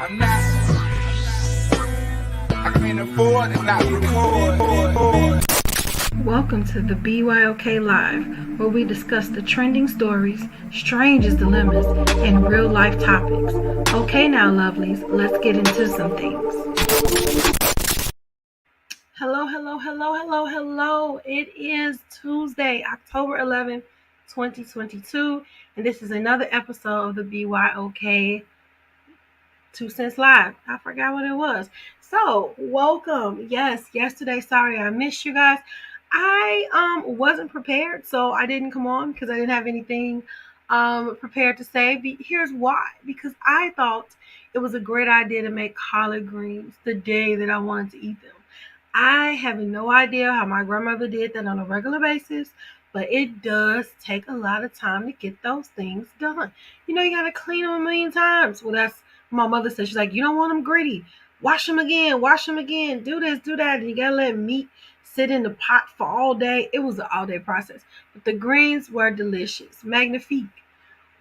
I'm not. I can't afford to not record. Welcome to the BYOK Live, where we discuss the trending stories, strangest dilemmas, and real life topics. Okay now, lovelies, let's get into some things. Hello. It is Tuesday, October 11th, 2022, and this is another episode of the BYOK 2 Cents Live. I forgot what it was. So, welcome. Yes, yesterday, sorry I missed you guys. I wasn't prepared, so I didn't come on because I didn't have anything prepared to say. Here's why. Because I thought it was a great idea to make collard greens the day that I wanted to eat them. I have no idea how my grandmother did that on a regular basis, but it does take a lot of time to get those things done. You got to clean them a million times. Well, that's what my mother said. She's like, you don't want them gritty. Wash them again. Do this, do that. And you got to let meat sit in the pot for all day. It was an all-day process. But the greens were delicious. Magnifique.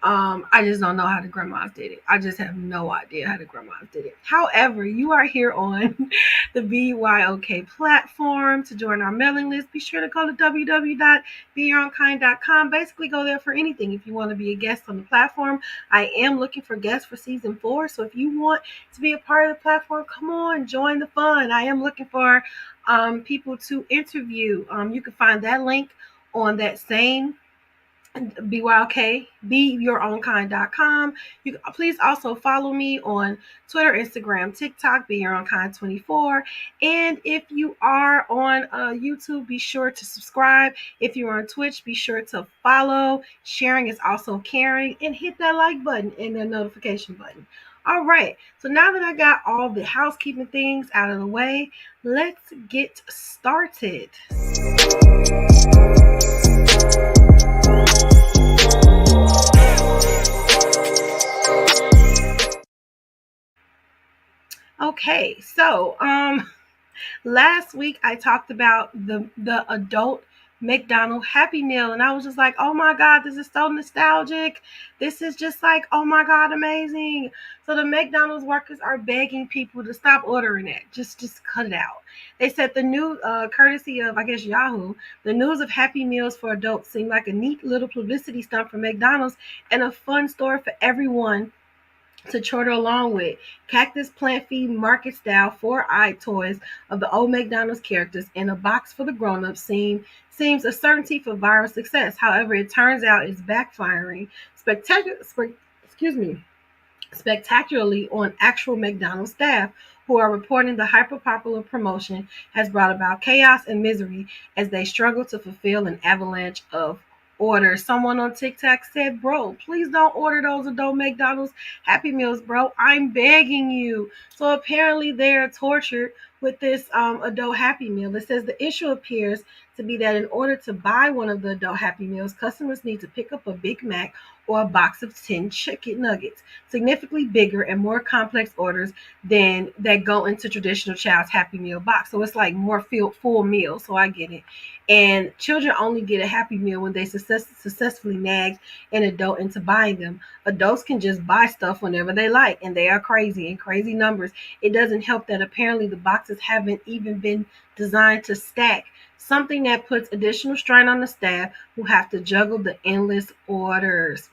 I just don't know how the grandmas did it. I just have no idea how the grandmas did it. However, you are here on the BYOK platform. To join our mailing list, be sure to go to www.beyondkind.com. Basically, go there for anything. If you want to be a guest on the platform, I am looking for guests for season 4. So if you want to be a part of the platform, come on, join the fun. I am looking for people to interview. You can find that link on that same BYOK, beyourownkind.com. You please also follow me on Twitter, Instagram, TikTok, beyourownkind24. And if you are on YouTube, be sure to subscribe. If you're on Twitch, be sure to follow. Sharing is also caring, and hit that like button and the notification button. All right, so now that I got all the housekeeping things out of the way, let's get started. Okay, so last week I talked about the adult McDonald Happy Meal, and I was just like, oh my God, this is so nostalgic. This is just like, oh my God, amazing. So the McDonald's workers are begging people to stop ordering it. Just cut it out. They said the new, courtesy of, I guess, Yahoo, the news of Happy Meals for adults seemed like a neat little publicity stunt for McDonald's and a fun story for everyone to chortle along with. Cactus plant feed market style 4-eyed toys of the old McDonald's characters in a box for the grown-ups seems a certainty for viral success. However, it turns out it's backfiring spectacularly on actual McDonald's staff, who are reporting the hyper-popular promotion has brought about chaos and misery as they struggle to fulfill an avalanche of orders. Someone on TikTok said, bro, please don't order those adult McDonald's Happy Meals, bro. I'm begging you. So apparently they are tortured with this adult Happy Meal. It says the issue appears to be that in order to buy one of the adult Happy Meals, customers need to pick up a Big Mac or a box of 10 chicken nuggets, significantly bigger and more complex orders than that go into traditional child's Happy Meal box. So it's like more full meal. So I get it. And children only get a Happy Meal when they successfully nag an adult into buying them. Adults can just buy stuff whenever they like, and they are crazy in crazy numbers. It doesn't help that apparently the boxes haven't even been designed to stack, something that puts additional strain on the staff who have to juggle the endless orders.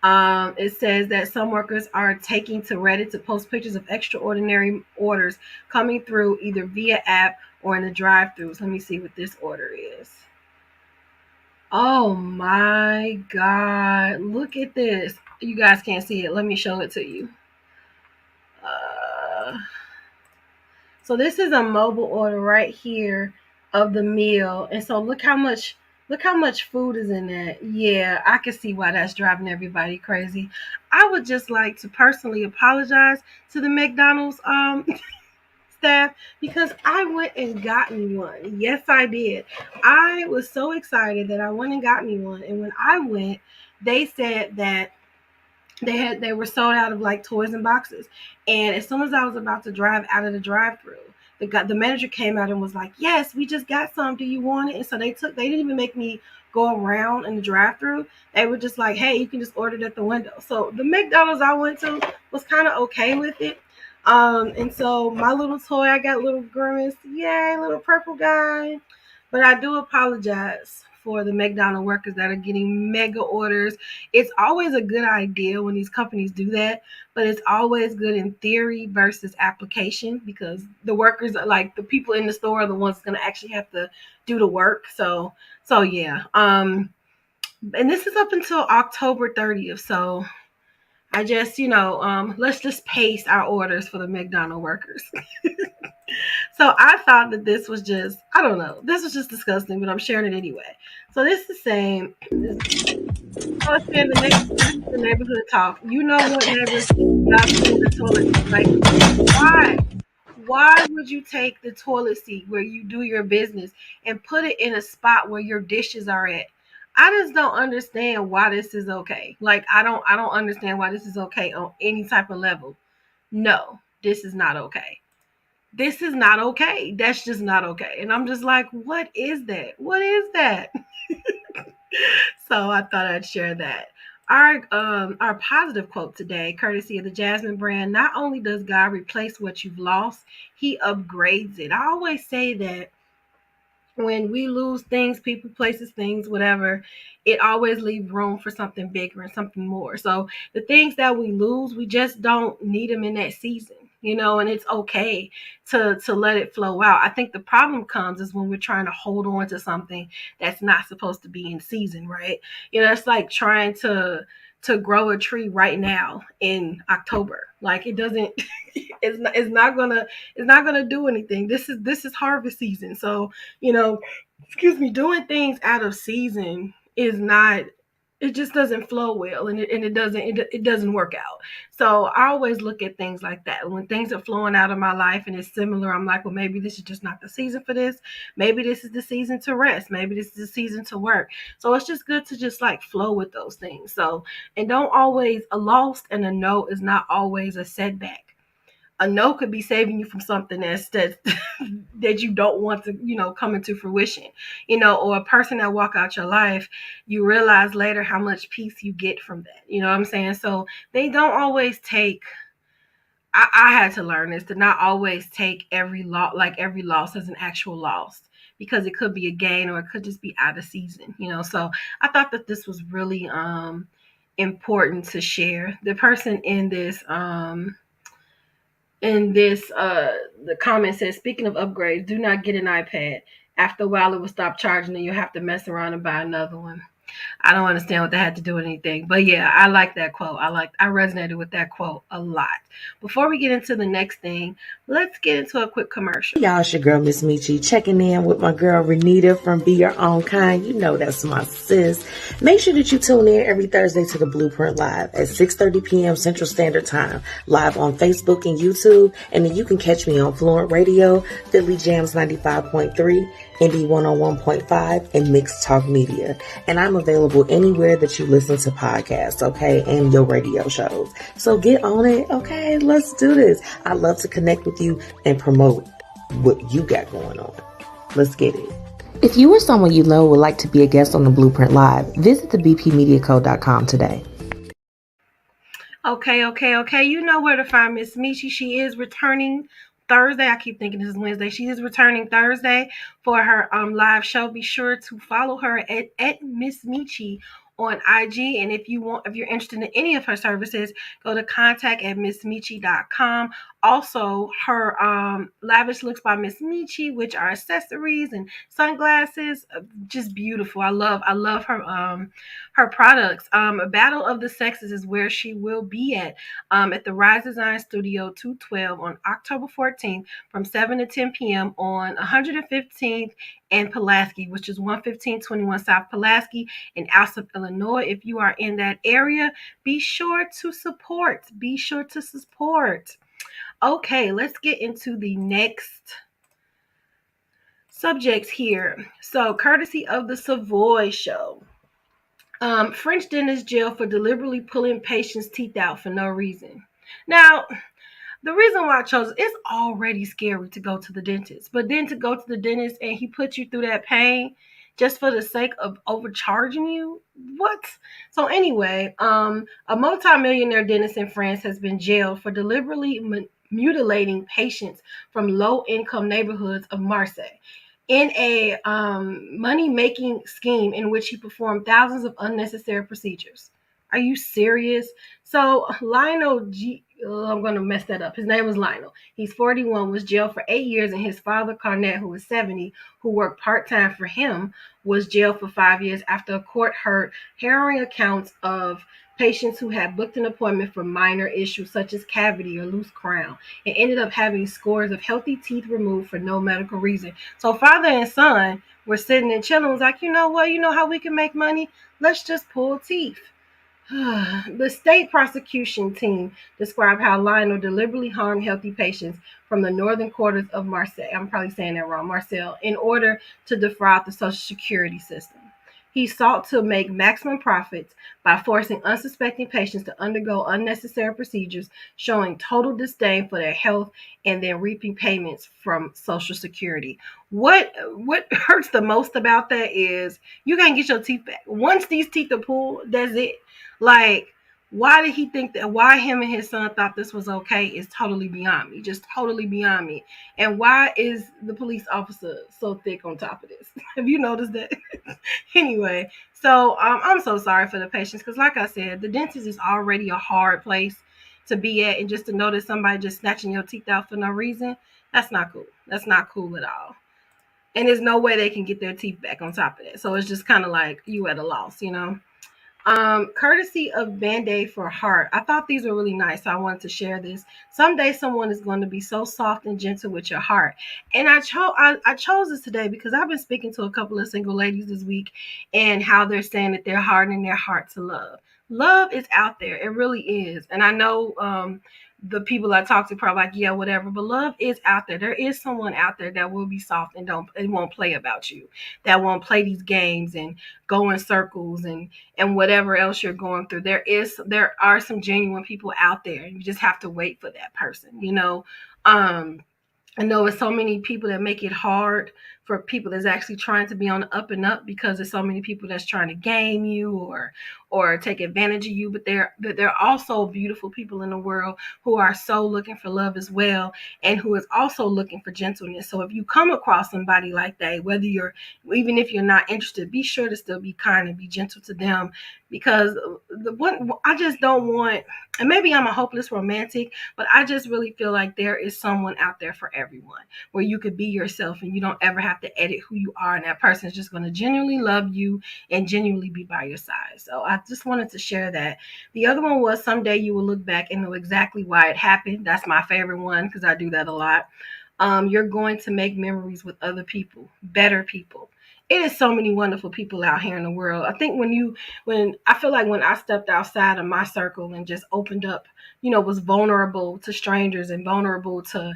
It says that some workers are taking to Reddit to post pictures of extraordinary orders coming through either via app or in the drive-thrus. Let me see what this order is. Oh my God. Look at this. You guys can't see it. Let me show it to you. So this is a mobile order right here of the meal. And so look how much food is in that. Yeah, I can see why that's driving everybody crazy. I would just like to personally apologize to the McDonald's staff because I went and got me one. Yes, I did. I was so excited that I went and got me one. And when I went, they said that they were sold out of like toys and boxes. And as soon as I was about to drive out of the drive-thru, the manager came out and was like, yes, we just got some. Do you want it? And so they didn't even make me go around in the drive-thru. They were just like, hey, you can just order it at the window. So the McDonald's I went to was kind of okay with it. And so my little toy, I got little Grimace, yay, little purple guy. But I do apologize for the McDonald workers that are getting mega orders. It's always a good idea when these companies do that, but it's always good in theory versus application because the workers are like the people in the store are the ones going to actually have to do the work. So yeah. And this is up until October 30th. So I just, let's just pace our orders for the McDonald workers. So I thought that this was just, I don't know, this was just disgusting, but I'm sharing it anyway. So this is saying, so it's saying this is the neighborhood talk. You know what, neighbors? Y'all clean the toilet seat. Like, why? Why would you take the toilet seat where you do your business and put it in a spot where your dishes are at? I just don't understand why this is okay. Like I don't understand why this is okay on any type of level. No, this is not okay. This is not okay. That's just not okay. And I'm just like, what is that? What is that? So I thought I'd share that. Our positive quote today, courtesy of the Jasmine brand, not only does God replace what you've lost, he upgrades it. I always say that when we lose things, people, places, things, whatever, it always leaves room for something bigger and something more. So the things that we lose, we just don't need them in that season, and it's okay to let it flow out. I think the problem comes is when we're trying to hold on to something that's not supposed to be in season, right? It's like trying to grow a tree right now in October. Like it doesn't it's not gonna do anything. This is harvest season. So, excuse me, doing things out of season is not it just doesn't flow well and it doesn't work out. So I always look at things like that. When things are flowing out of my life and it's similar, I'm like, well, maybe this is just not the season for this. Maybe this is the season to rest. Maybe this is the season to work. So it's just good to just like flow with those things. So, and don't always, a loss and a no is not always a setback. A no could be saving you from something that that you don't want to, come into fruition, or a person that walk out your life, you realize later how much peace you get from that. You know what I'm saying? So they don't always take. I had to learn this to not always take every loss as an actual loss because it could be a gain or it could just be out of season. So I thought that this was really important to share. The person in this the comment says, speaking of upgrades, do not get an iPad. After a while it will stop charging and you'll have to mess around and buy another one. I don't understand what that had to do with anything. But yeah, I like that quote. I resonated with that quote a lot. Before we get into the next thing, let's get into a quick commercial. Y'all, it's your girl, Miss Michi, checking in with my girl, Renita from Be Your Own Kind. You know that's my sis. Make sure that you tune in every Thursday to the Blueprint Live at 6:30 p.m. Central Standard Time, live on Facebook and YouTube. And then you can catch me on Fluent Radio, Philly Jams 95.3, Indie 101.5, and Mixed Talk Media. And I'm available anywhere that you listen to podcasts, okay, and your radio shows. So get on it, okay? Let's do this. I love to connect with you and promote what you got going on. Let's get it. If you or someone you know would like to be a guest on the Blueprint Live, visit thebpmediaco.com today. Okay. You know where to find Miss Michi. She is returning Thursday. I keep thinking this is Wednesday. She is returning Thursday for her live show. Be sure to follow her at Miss Michi on IG. And if you're interested in any of her services, go to contact@missmichi.com. Also, her Lavish Looks by Miss Michi, which are accessories and sunglasses, just beautiful. I love her products. Battle of the Sexes is where she will be at the Rise Design Studio 212 on October 14th from 7 to 10 p.m. on 115th and Pulaski, which is 11521 South Pulaski in Alsip, Illinois. If you are in that area, be sure to support. Okay, let's get into the next subjects here. So, courtesy of the Savoy Show. French dentist jailed for deliberately pulling patients' teeth out for no reason. Now, the reason why I chose it's already scary to go to the dentist, but then to go to the dentist and he puts you through that pain just for the sake of overcharging you. What? So anyway, a multimillionaire dentist in France has been jailed for deliberately mutilating patients from low-income neighborhoods of Marseille in a money-making scheme in which he performed thousands of unnecessary procedures. Are you serious? So Lionel G. I'm going to mess that up. His name was Lionel. He's 41, was jailed for 8 years, and his father, Carnet, who was 70, who worked part-time for him, was jailed for 5 years after a court heard harrowing accounts of patients who had booked an appointment for minor issues such as cavity or loose crown and ended up having scores of healthy teeth removed for no medical reason. So father and son were sitting and chilling. Was like, you know what? You know how we can make money? Let's just pull teeth. The state prosecution team described how Lionel deliberately harmed healthy patients from the northern quarters of Marseille. I'm probably saying that wrong, Marseille, in order to defraud the Social Security system. He sought to make maximum profits by forcing unsuspecting patients to undergo unnecessary procedures, showing total disdain for their health, and then reaping payments from Social Security. What hurts the most about that is you can't get your teeth back. Once these teeth are pulled, that's it. Like, why did he think that? Why him and his son thought this was okay is totally beyond me. Just totally beyond me. And why is the police officer so thick on top of this? Have you noticed that? Anyway, so I'm so sorry for the patients because, like I said, the dentist is already a hard place to be at, and just to notice somebody just snatching your teeth out for no reason, that's not cool. That's not cool at all. And there's no way they can get their teeth back on top of that. So it's just kind of like you at a loss, you know. Courtesy of Band-Aid for Heart. I thought these were really nice, so I wanted to share this. Someday someone is going to be so soft and gentle with your heart. And I chose this today because I've been speaking to a couple of single ladies this week and how they're saying that they're hardening their heart to love. Love is out there. It really is. And I know the people I talk to probably like, yeah, whatever. But love is out there. There is someone out there that will be soft and won't play about you. That won't play these games and go in circles and whatever else you're going through. There are some genuine people out there. You just have to wait for that person, you know. I know it's so many people that make it hard for people that's actually trying to be on the up and up because there's so many people that's trying to game you or take advantage of you. But there are also beautiful people in the world who are so looking for love as well, and who is also looking for gentleness. So if you come across somebody like that, even if you're not interested, be sure to still be kind and be gentle to them, because I just don't want, and maybe I'm a hopeless romantic, but I just really feel like there is someone out there for everyone where you could be yourself and you don't ever have to edit who you are, and that person is just going to genuinely love you and genuinely be by your side. So I just wanted to share that. The other one was someday you will look back and know exactly why it happened. That's my favorite one because I do that a lot. You're going to make memories with other people, better people. It is so many wonderful people out here in the world. I think when I feel like when I stepped outside of my circle and just opened up, was vulnerable to strangers and vulnerable to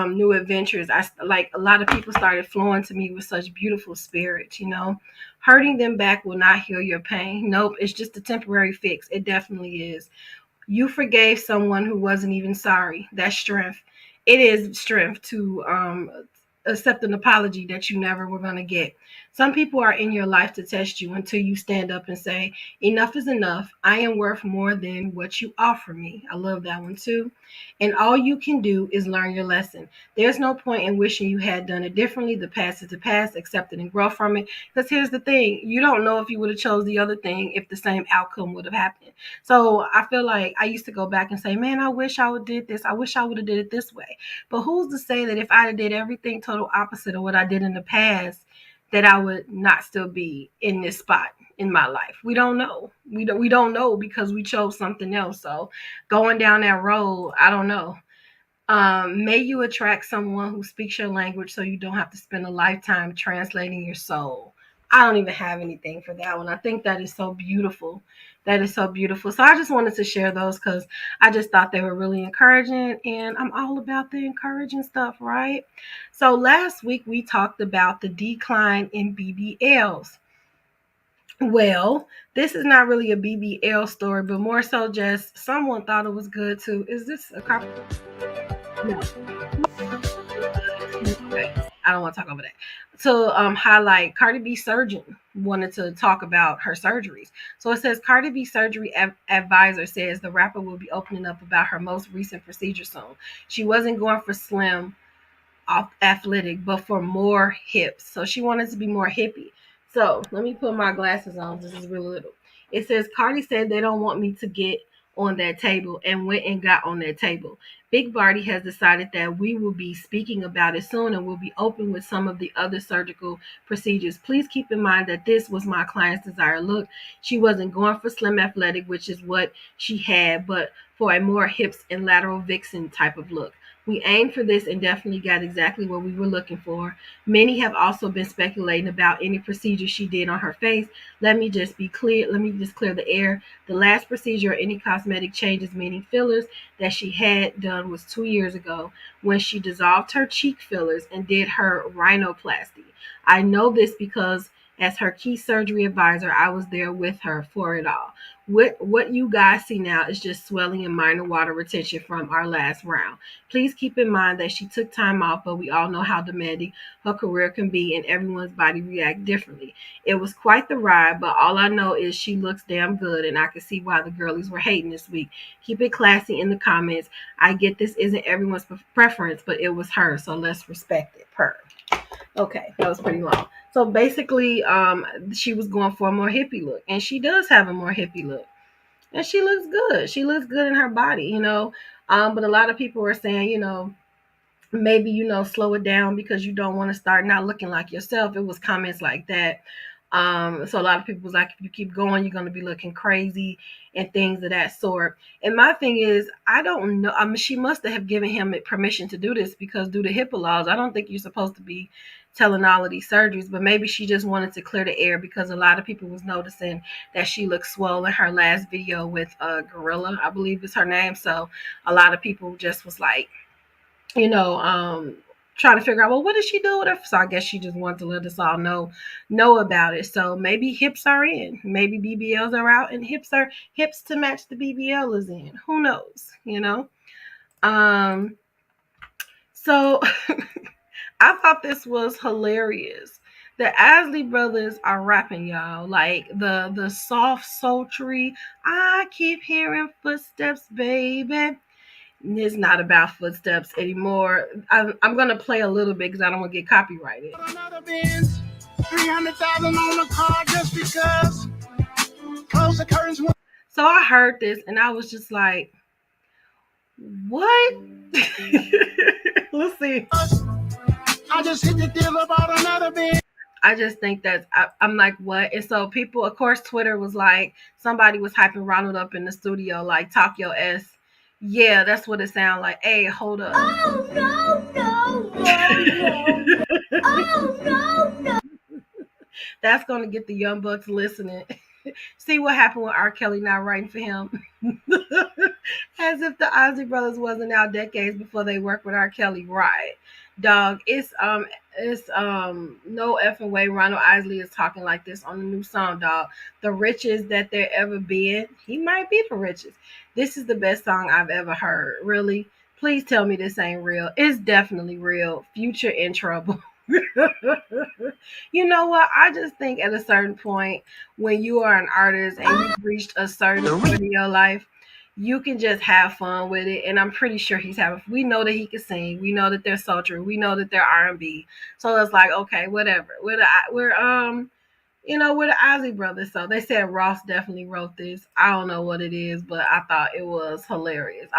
new adventures, I like a lot of people started flowing to me with such beautiful spirits. Hurting them back will not heal your pain. Nope, it's just a temporary fix. It definitely is. You forgave someone who wasn't even sorry. That's strength. It is strength to accept an apology that you never were going to get. Some people are in your life to test you until you stand up and say, enough is enough. I am worth more than what you offer me. I love that one too. And all you can do is learn your lesson. There's no point in wishing you had done it differently. The past is the past. Accept it and grow from it. Because here's the thing. You don't know if you would have chose the other thing if the same outcome would have happened. So I feel like I used to go back and say, man, I wish I would have did this. I wish I would have did it this way. But who's to say that if I did everything total opposite of what I did in the past, that I would not still be in this spot in my life? We don't know. We don't know because we chose something else. So going down that road, I don't know. May you attract someone who speaks your language so you don't have to spend a lifetime translating your soul. I don't even have anything for that one. I think that is so beautiful. That is so beautiful. So I just wanted to share those because I just thought they were really encouraging, and I'm all about the encouraging stuff, right? So last week we talked about the decline in BBLs. Well, this is not really a BBL story, but more so just someone thought it was good too. Is this a copy? No. I don't want to talk over that. To highlight, Cardi B surgeon wanted to talk about her surgeries. So it says Cardi B surgery advisor says the rapper will be opening up about her most recent procedure soon. She wasn't going for slim, athletic, but for more hips. So she wanted to be more hippie. So let me put my glasses on. This is really little. It says Cardi said they don't want me to get on that table and went and got on that table. Big Barty has decided that we will be speaking about it soon and will be open with some of the other surgical procedures. Please keep in mind that this was my client's desired look. She wasn't going for slim athletic, which is what she had, but for a more hips and lateral vixen type of look. We aimed for this and definitely got exactly what we were looking for. Many have also been speculating about any procedure she did on her face. Let me just clear the air. The last procedure or any cosmetic changes, meaning fillers, that she had done was 2 years ago when she dissolved her cheek fillers and did her rhinoplasty. I know this because as her key surgery advisor, I was there with her for it all. What you guys see now is just swelling and minor water retention from our last round. Please keep in mind that she took time off, but we all know how demanding her career can be and everyone's body react differently. It was quite the ride, but all I know is she looks damn good and I can see why the girlies were hating this week. Keep it classy in the comments. I get this isn't everyone's preference, but it was her, so let's respect it. Per. Okay, that was pretty long. So basically, she was going for a more hippie look, and she does have a more hippie look, and she looks good. She looks good in her body, you know. But a lot of people are saying, you know, maybe, you know, slow it down because you don't want to start not looking like yourself. It was comments like that. So a lot of people was like, if you keep going, you're going to be looking crazy and things of that sort. And my thing is, I don't know. I mean, she must have given him permission to do this because due to HIPAA laws, I don't think you're supposed to be telling all of these surgeries, but maybe she just wanted to clear the air because a lot of people was noticing that she looked swole in her last video with Gorilla, I believe is her name. So a lot of people just was like, you know, trying to figure out, well, what did she do with her? So I guess she just wanted to let us all know about it. So maybe hips are in, maybe BBLs are out, and hips to match the BBL is in. Who knows? You know. So I thought this was hilarious. The Isley brothers are rapping, y'all, like the soft sultry. I keep hearing footsteps, baby. It's not about footsteps anymore. I'm gonna play a little bit because I don't want to get copyrighted. Another Benz, 300,000 on the car just because. Close the curtains. So I heard this and I was just like, what? Let's see. I just hit the deal about another Benz. I just think that I'm like, what? And so people, of course, Twitter was like, somebody was hyping Ronald up in the studio, like, talk your S. Yeah, that's what it sounded like. Hey, hold up. Oh, no. Oh, no. That's going to get the young bucks listening. See what happened with R. Kelly not writing for him. As if the Isley brothers wasn't out decades before they worked with R. Kelly. Right. Dog, it's no effing way Ronald Isley is talking like this on the new song, dog. The richest that there ever been. He might be the richest. This is the best song I've ever heard. Really? Please tell me this ain't real. It's definitely real. Future in trouble. You know what? I just think at a certain point when you are an artist and you've reached a certain point in your life, you can just have fun with it. And I'm pretty sure he's having. We know that he can sing. We know that they're sultry. We know that they're R&B. So it's like, okay, whatever. We're the Isley brothers. So they said Ross definitely wrote this. I don't know what it is, but I thought it was hilarious.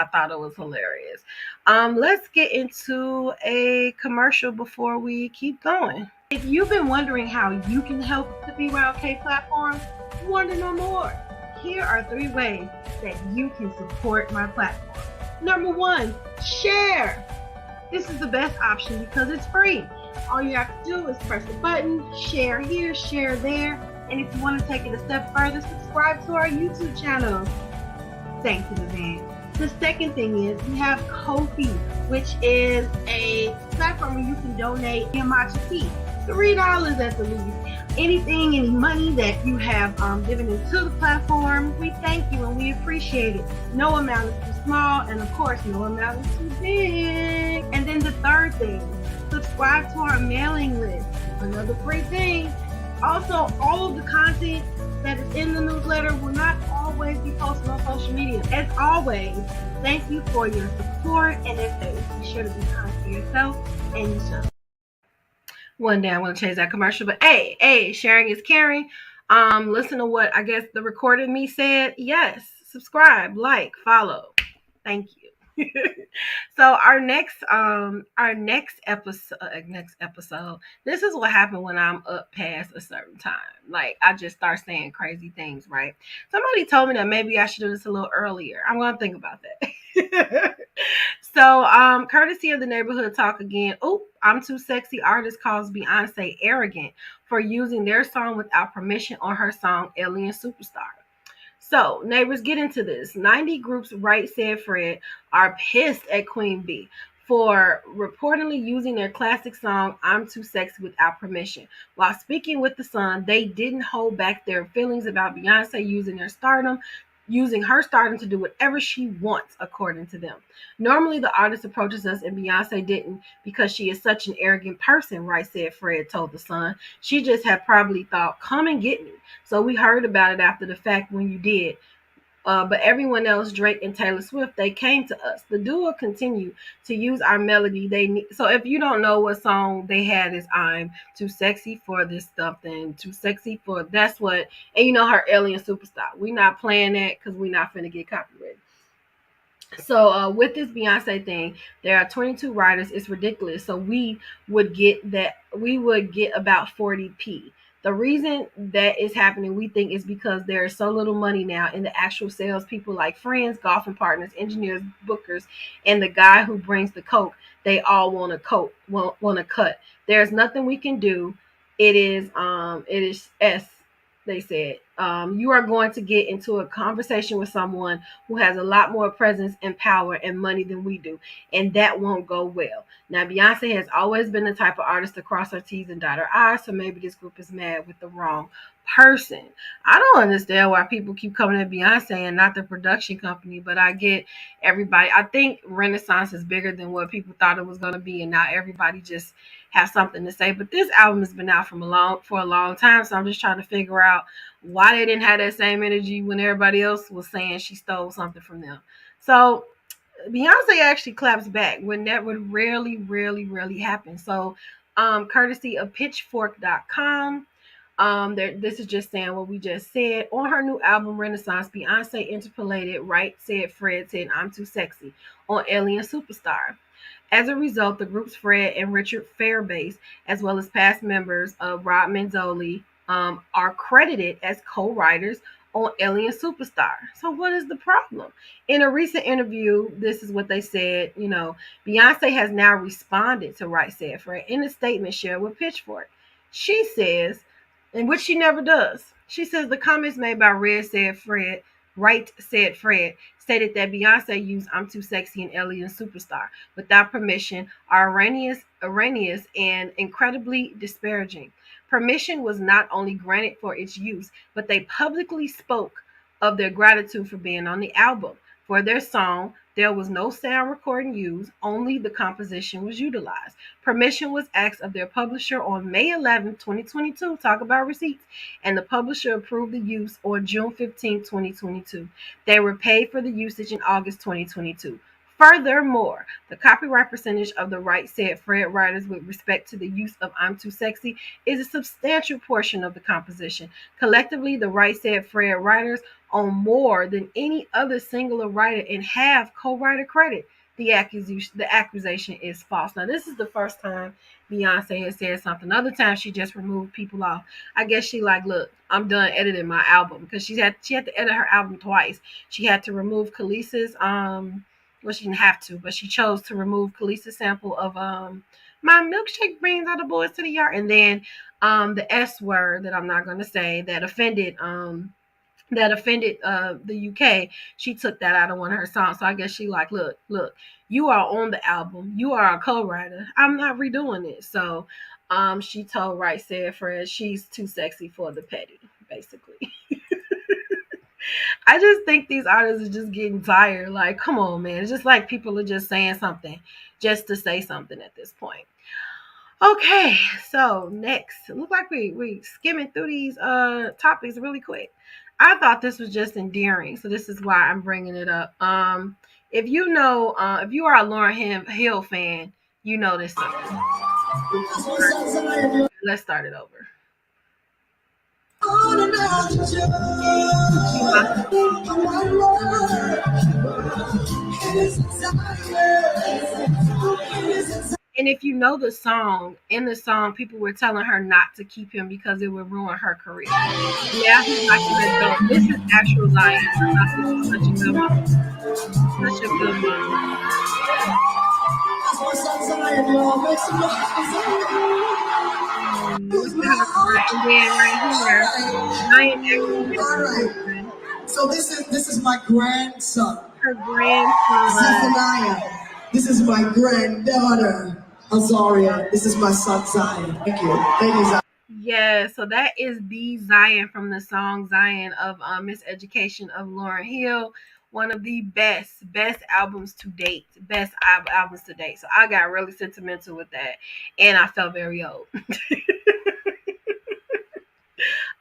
Let's get into a commercial before we keep going. If you've been wondering how you can help the BYOK platform, you want to know more. Here are 3 ways that you can support my platform. Number 1, share. This is the best option because it's free. All you have to do is press the button, share here, share there, and if you want to take it a step further, subscribe to our YouTube channel. Thanks in advance. The second thing is we have Ko-fi, which is a platform where you can donate your matcha tea. $3 at the least. Any money that you have given into the platform, we thank you and we appreciate it. No amount is too small, and of course, no amount is too big. And then the third thing, Subscribe to our mailing list. Another free thing. Also, all of the content that is in the newsletter will not always be posted on social media. As always, thank you for your support, and as always, be sure to be kind to yourself and yourself. One day I want to change that commercial, but hey, sharing is caring. Listen to what I guess the recorded me said. Yes, subscribe, like, follow. Thank you. So our next episode, this is what happened when I'm up past a certain time. Like I just start saying crazy things, right? Somebody told me that maybe I should do this a little earlier. I'm gonna think about that. So courtesy of the neighborhood talk again. Oh, I'm Too Sexy artist calls Beyonce arrogant for using their song without permission on her song Alien Superstar. So, neighbors, get into this. 90 groups, right said Fred, are pissed at Queen B for reportedly using their classic song, I'm Too Sexy, without permission. While speaking with The Sun, they didn't hold back their feelings about Beyonce using her stardom to do whatever she wants, according to them. Normally, the artist approaches us, and Beyonce didn't because she is such an arrogant person, right said Fred told The Sun. She just had probably thought, come and get me. So we heard about it after the fact when you did. But everyone else, Drake and Taylor Swift, they came to us. The duo continued to use our melody. So if you don't know what song they had is I'm Too Sexy for this stuff, then Too Sexy for that's what, and you know her Alien Superstar. We not playing that because we not finna get copyrighted. So with this Beyonce thing, there are 22 writers. It's ridiculous. So we would get about 40p. The reason that is happening, we think, is because there is so little money now in the actual sales people like friends, golfing partners, engineers, bookers, and the guy who brings the coke. They all want a cut. There's nothing we can do. It is S. They said, you are going to get into a conversation with someone who has a lot more presence and power and money than we do, and that won't go well. Now, Beyonce has always been the type of artist to cross her T's and dot her I's, so maybe this group is mad with the wrong person. I don't understand why people keep coming at Beyonce and not the production company, but I get everybody. I think Renaissance is bigger than what people thought it was going to be, and now everybody just has something to say. But this album has been out for a long time, so I'm just trying to figure out why they didn't have that same energy when everybody else was saying she stole something from them. So Beyonce actually claps back when that would rarely happen. So courtesy of pitchfork.com. This is just saying what we just said. On her new album Renaissance, Beyonce interpolated Right Said Fred said I'm Too Sexy on Alien Superstar. As a result, the group's Fred and Richard Fairbase, as well as past members of Rob Manzoli, are credited as co-writers on Alien Superstar. So what is the problem? In a recent interview, this is what they said. Beyonce has now responded to Right Said Fred in a statement shared with Pitchfork. She says, and which she never does, she says the comments made by Right Said Fred stated that Beyonce used I'm Too Sexy and Alien Superstar without permission are erroneous and incredibly disparaging. Permission was not only granted for its use, but they publicly spoke of their gratitude for being on the album. For their song, there was no sound recording used, only the composition was utilized. Permission was asked of their publisher on May 11, 2022, talk about receipts, and the publisher approved the use on June 15, 2022. They were paid for the usage in August 2022. Furthermore, the copyright percentage of the Right Said Fred writers with respect to the use of I'm Too Sexy is a substantial portion of the composition. Collectively, the Right Said Fred writers own more than any other singular writer and have co-writer credit. The accusation is false. Now, this is the first time Beyonce has said something. Other times, she just removed people off. I guess she look, I'm done editing my album, because she had to edit her album twice. She had to remove Khaleesi's well, she didn't have to, but she chose to remove Khaleesi's sample of my milkshake brings all the boys to the yard, and then the S word that I'm not going to say that offended the UK. She took that out of one of her songs. So I guess she look, you are on the album, you are a co-writer, I'm not redoing it. So she told Right Said Fred she's too sexy for the petty, basically. I just think these artists are just getting tired. Like, come on, man. It's just like people are just saying something just to say something at this point. Okay, so next, it look like we skimming through these topics really quick. I thought this was just endearing, so this is why I'm bringing it up. If you know, if you are a Lauryn Hill fan, you know this song. Let's start it over. And if you know the song, in the song, people were telling her not to keep him because it would ruin her career. Now he's like an adult. This is actual Zion. I thought this was such a good one. Such a good one. And then right here, Zion actually has a boyfriend. So this is my grandson. Her grandson. Zephaniah. This is my granddaughter. Azaria. This is my son Zion. Thank you. Thank you, Zion. Yeah, so that is the Zion from the song Zion of Miseducation of Lauryn Hill. One of the best albums to date. Best albums to date. So I got really sentimental with that. And I felt very old.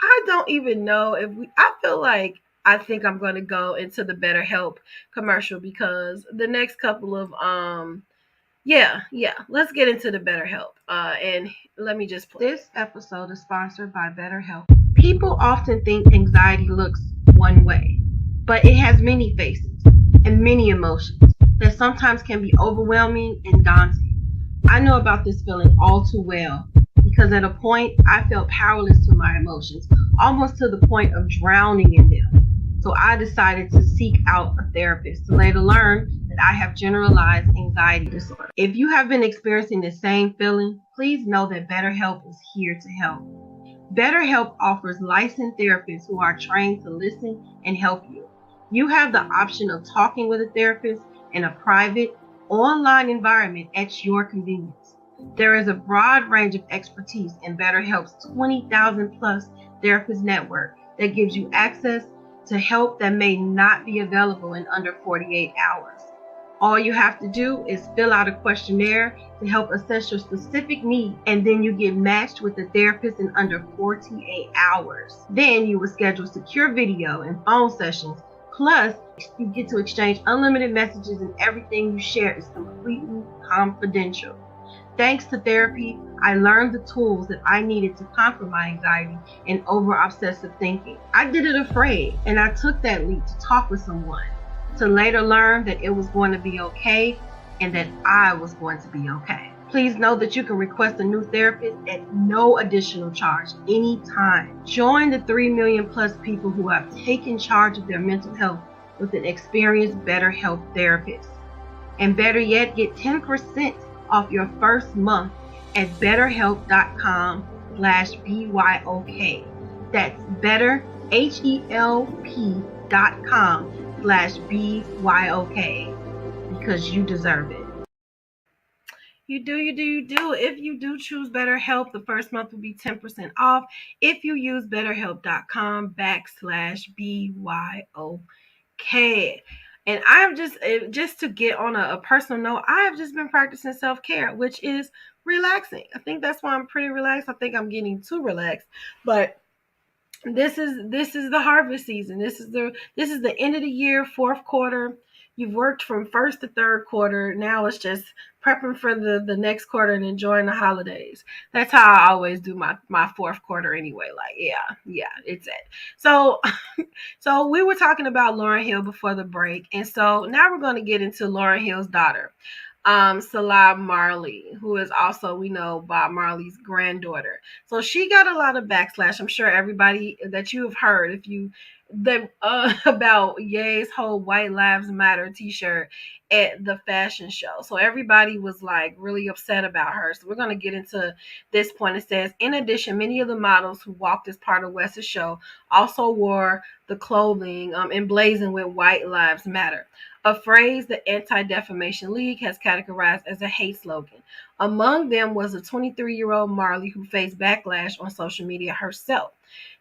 I don't even know if I feel like I think I'm going to go into the BetterHelp commercial because the next couple of yeah, let's get into the BetterHelp. And let me just play. This episode is sponsored by BetterHelp. People often think anxiety looks one way, but it has many faces and many emotions that sometimes can be overwhelming and daunting. I know about this feeling all too well because at a point I felt powerless to my emotions, almost to the point of drowning in them. So I decided to seek out a therapist to later learn that I have generalized anxiety disorder. If you have been experiencing the same feeling, please know that BetterHelp is here to help. BetterHelp offers licensed therapists who are trained to listen and help you. You have the option of talking with a therapist in a private, online environment at your convenience. There is a broad range of expertise in BetterHelp's 20,000 plus therapist network that gives you access to help that may not be available in under 48 hours. All you have to do is fill out a questionnaire to help assess your specific needs, and then you get matched with a therapist in under 48 hours. Then you will schedule secure video and phone sessions. Plus, you get to exchange unlimited messages, and everything you share is completely confidential. Thanks to therapy, I learned the tools that I needed to conquer my anxiety and over-obsessive thinking. I did it afraid, and I took that leap to talk with someone, to later learn that it was going to be okay and that I was going to be okay. Please know that you can request a new therapist at no additional charge anytime. Join the 3 million plus people who have taken charge of their mental health with an experienced BetterHelp therapist. And better yet, get 10% off your first month at betterhelp.com/BYOK. That's betterhelp.com/BYOK because you deserve it. You do. If you do choose BetterHelp, the first month will be 10% off if you use betterhelp.com/BYOK. And I have just to get on a personal note, I have just been practicing self-care, which is relaxing. I think that's why I'm pretty relaxed. I think I'm getting too relaxed, but this is the harvest season. This is the end of the year, fourth quarter. You've worked from first to third quarter. Now it's just prepping for the next quarter and enjoying the holidays. That's how I always do my fourth quarter anyway. Like, yeah, it's it. So so we were talking about Lauryn Hill before the break. And so now we're going to get into Lauryn Hill's daughter, Selah Marley, who is also, we know, Bob Marley's granddaughter. So she got a lot of backslash. I'm sure everybody that you have heard, if you about Ye's whole White Lives Matter t-shirt at the fashion show. So everybody was like really upset about her. So we're going to get into this point. It says, in addition, many of the models who walked as part of West's show also wore the clothing emblazoned with White Lives Matter, a phrase the Anti-Defamation League has categorized as a hate slogan. Among them was a 23-year-old Marley who faced backlash on social media herself.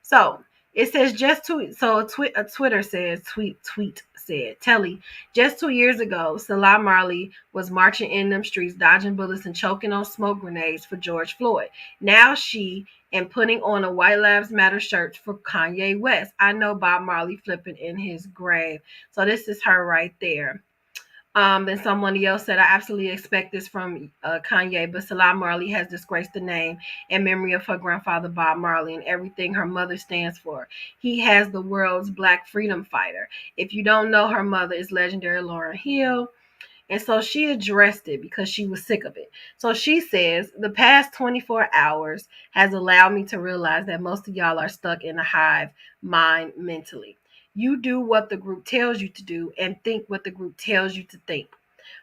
So It says a Twitter says, tweet said, Telly, just 2 years ago, Selah Marley was marching in them streets, dodging bullets and choking on smoke grenades for George Floyd. Now she and putting on a White Lives Matter shirt for Kanye West. I know Bob Marley flipping in his grave. So this is her right there. Then someone else said, I absolutely expect this from Kanye, but Selah Marley has disgraced the name and memory of her grandfather, Bob Marley, and everything her mother stands for. He has the world's black freedom fighter. If you don't know, her mother is legendary Lauryn Hill. And so she addressed it because she was sick of it. So she says, the past 24 hours has allowed me to realize that most of y'all are stuck in a hive mind mentally. You do what the group tells you to do and think what the group tells you to think.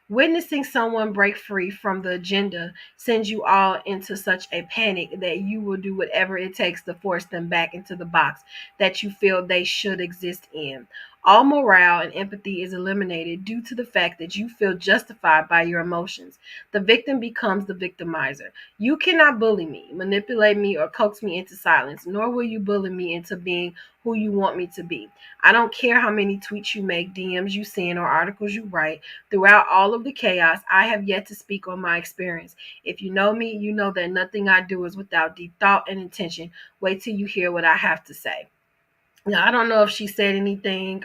Witnessing someone break free from the agenda sends you all into such a panic that you will do whatever it takes to force them back into the box that you feel they should exist in. All morale and empathy is eliminated due to the fact that you feel justified by your emotions. The victim becomes the victimizer. You cannot bully me, manipulate me, or coax me into silence, nor will you bully me into being who you want me to be. I don't care how many tweets you make, DMs you send, or articles you write. Throughout all of the chaos, I have yet to speak on my experience. If you know me, you know that nothing I do is without deep thought and intention. Wait till you hear what I have to say. Now, I don't know if she said anything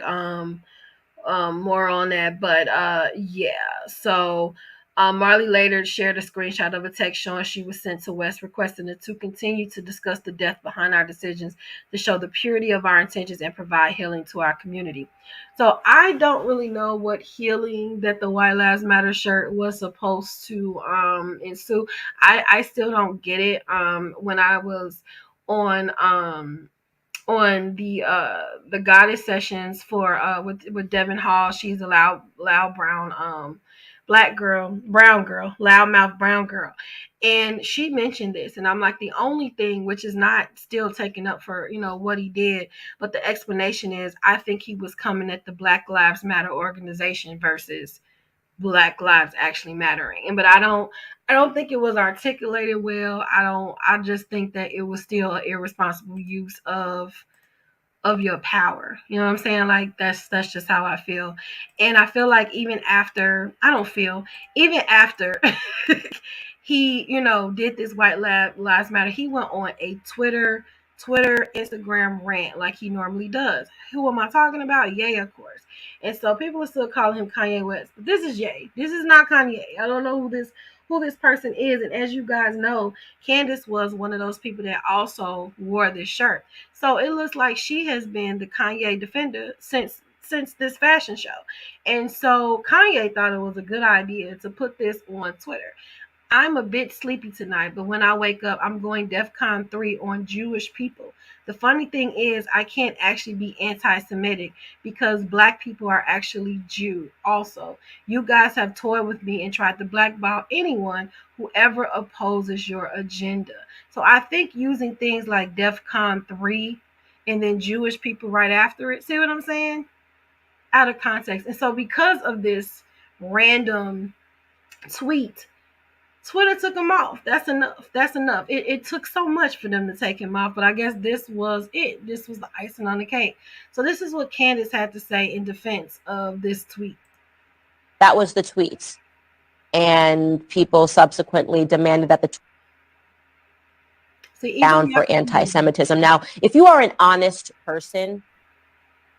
more on that, but yeah. So Marley later shared a screenshot of a text showing she was sent to West, requesting the two continue to discuss the depth behind our decisions to show the purity of our intentions and provide healing to our community. So I don't really know what healing that the White Lives Matter shirt was supposed to ensue. I still don't get it. When I was on the goddess sessions for with Devin Hall. She's a loud brown brown girl, loudmouth brown girl. And she mentioned this, and I'm like, the only thing which is not still taken up for, what he did, but the explanation is I think he was coming at the Black Lives Matter organization versus Black lives actually mattering. But I don't think it was articulated well. I just think that it was still an irresponsible use of your power. You know what I'm saying? Like that's just how I feel. And I feel like even after he, did this White Lives Matter, he went on a Twitter, Instagram rant like he normally does. Who am I talking about? Ye, of course. And so people are still calling him Kanye West. But this is Ye. This is not Kanye. I don't know who this person is. And as you guys know, Candace was one of those people that also wore this shirt. So it looks like she has been the Kanye defender since this fashion show. And so Kanye thought it was a good idea to put this on Twitter. I'm a bit sleepy tonight, but when I wake up, I'm going DEFCON 3 on Jewish people. The funny thing is, I can't actually be anti-Semitic because black people are actually Jew also. You guys have toyed with me and tried to blackball anyone who ever opposes your agenda. So I think using things like DEFCON 3 and then Jewish people right after it, see what I'm saying? Out of context. And so because of this random tweet, Twitter took him off. That's enough. That's enough. It took so much for them to take him off, but I guess this was it. This was the icing on the cake. So this is what Candace had to say in defense of this tweet. That was the tweet. And people subsequently demanded that the tweet down for anti-Semitism. Now, if you are an honest person,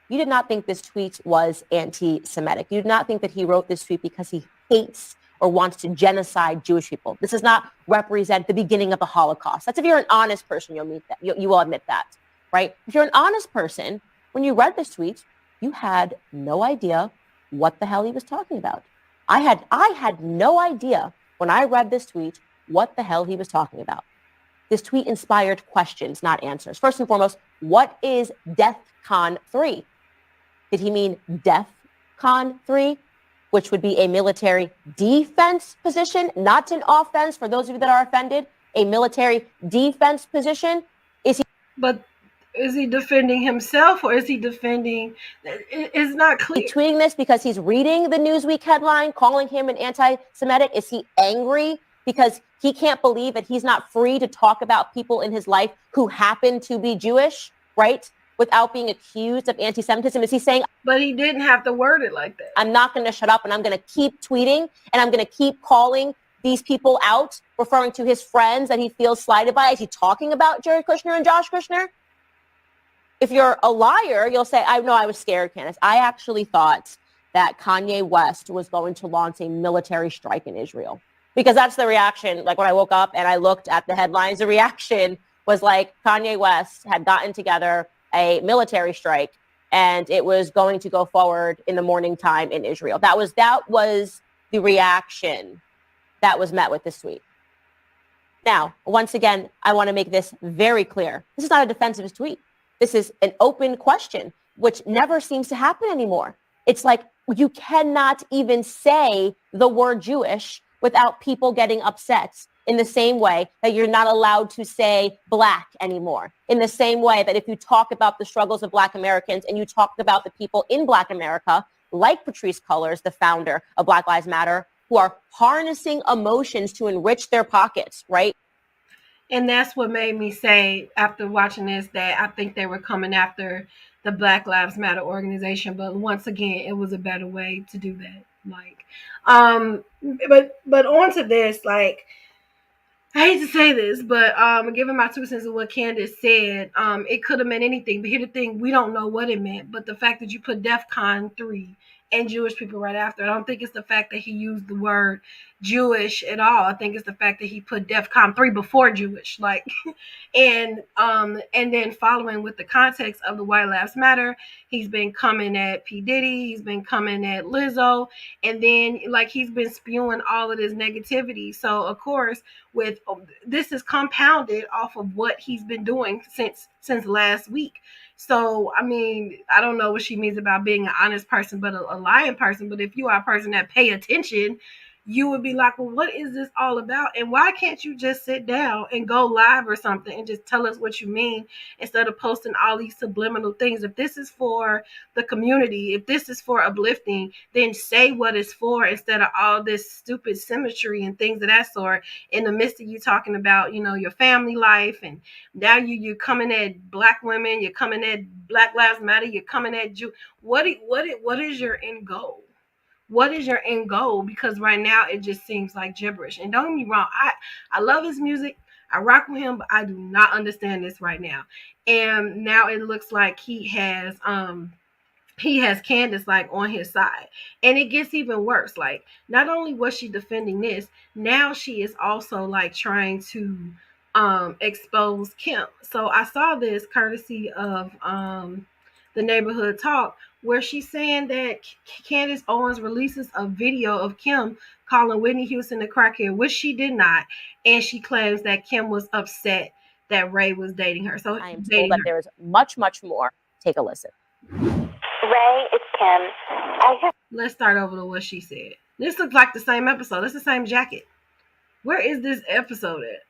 you did not think this tweet was anti-Semitic. You did not think that he wrote this tweet because he hates or wants to genocide Jewish people. This does not represent the beginning of the Holocaust. That's if you're an honest person, you will admit that, right? If you're an honest person, when you read this tweet, you had no idea what the hell he was talking about. I had no idea when I read this tweet what the hell he was talking about. This tweet inspired questions, not answers. First and foremost, what is DEFCON 3? Did he mean DEFCON 3? Which would be a military defense position, not an offense. For those of you that are offended, a military defense position. But is he defending himself or is he defending? It's not clear. He's tweeting this because he's reading the Newsweek headline calling him an anti-Semitic. Is he angry because he can't believe that he's not free to talk about people in his life who happen to be Jewish, right? without being accused of anti-Semitism? Is he saying, but he didn't have to word it like that? I'm not going to shut up and I'm going to keep tweeting and I'm going to keep calling these people out, referring to his friends that he feels slighted by? Is he talking about Jared Kushner and Josh Kushner? If you're a liar, you'll say, I know I was scared, Candace. I actually thought that Kanye West was going to launch a military strike in Israel. Because that's the reaction. Like when I woke up and I looked at the headlines, the reaction was like Kanye West had gotten together a military strike and it was going to go forward in the morning time in Israel. That was the reaction that was met with this tweet. Now, once again, I want to make this very clear. This is not a defense of his tweet. This is an open question, which never seems to happen anymore. It's like you cannot even say the word Jewish without people getting upset, in the same way that you're not allowed to say Black anymore, in the same way that if you talk about the struggles of Black Americans and you talk about the people in Black America, like Patrisse Cullors, the founder of Black Lives Matter, who are harnessing emotions to enrich their pockets, right? And that's what made me say, after watching this, that I think they were coming after the Black Lives Matter organization. But once again, it was a better way to do that. Like, but on to this, like, I hate to say this, but giving my 2 cents of what Candace said, it could have meant anything. But here's the thing, we don't know what it meant. But the fact that you put DEFCON 3 and Jewish people right after, I don't think it's the fact that he used the word Jewish at all. I think it's the fact that he put DEFCON 3 before Jewish, like, and then following with the context of the White Lives Matter, he's been coming at P. Diddy, he's been coming at Lizzo, and then like he's been spewing all of this negativity. So of course, with this is compounded off of what he's been doing since last week. So, I mean, I don't know what she means about being an honest person, but a lying person. But if you are a person that pay attention, you would be like, well, what is this all about? And why can't you just sit down and go live or something and just tell us what you mean instead of posting all these subliminal things? If this is for the community, if this is for uplifting, then say what it's for instead of all this stupid symmetry and things of that sort in the midst of you talking about, you know, your family life. And now you're coming at Black women, you're coming at Black Lives Matter, you're coming at Jew. What is your end goal? What is your end goal? Because right now it just seems like gibberish. And don't get me wrong, I love his music. I rock with him, but I do not understand this right now. And now it looks like he has Candace like on his side. And it gets even worse. Like, not only was she defending this, now she is also like trying to expose Kim. So I saw this courtesy of the Neighborhood Talk, where she's saying that Candace Owens releases a video of Kim calling Whitney Houston a crackhead, which she did not. And she claims that Kim was upset that Ray was dating her. So I am told that there is much, much more. Take a listen. Ray, it's Kim. Let's start over to what she said. This looks like the same episode. It's the same jacket. Where is this episode at?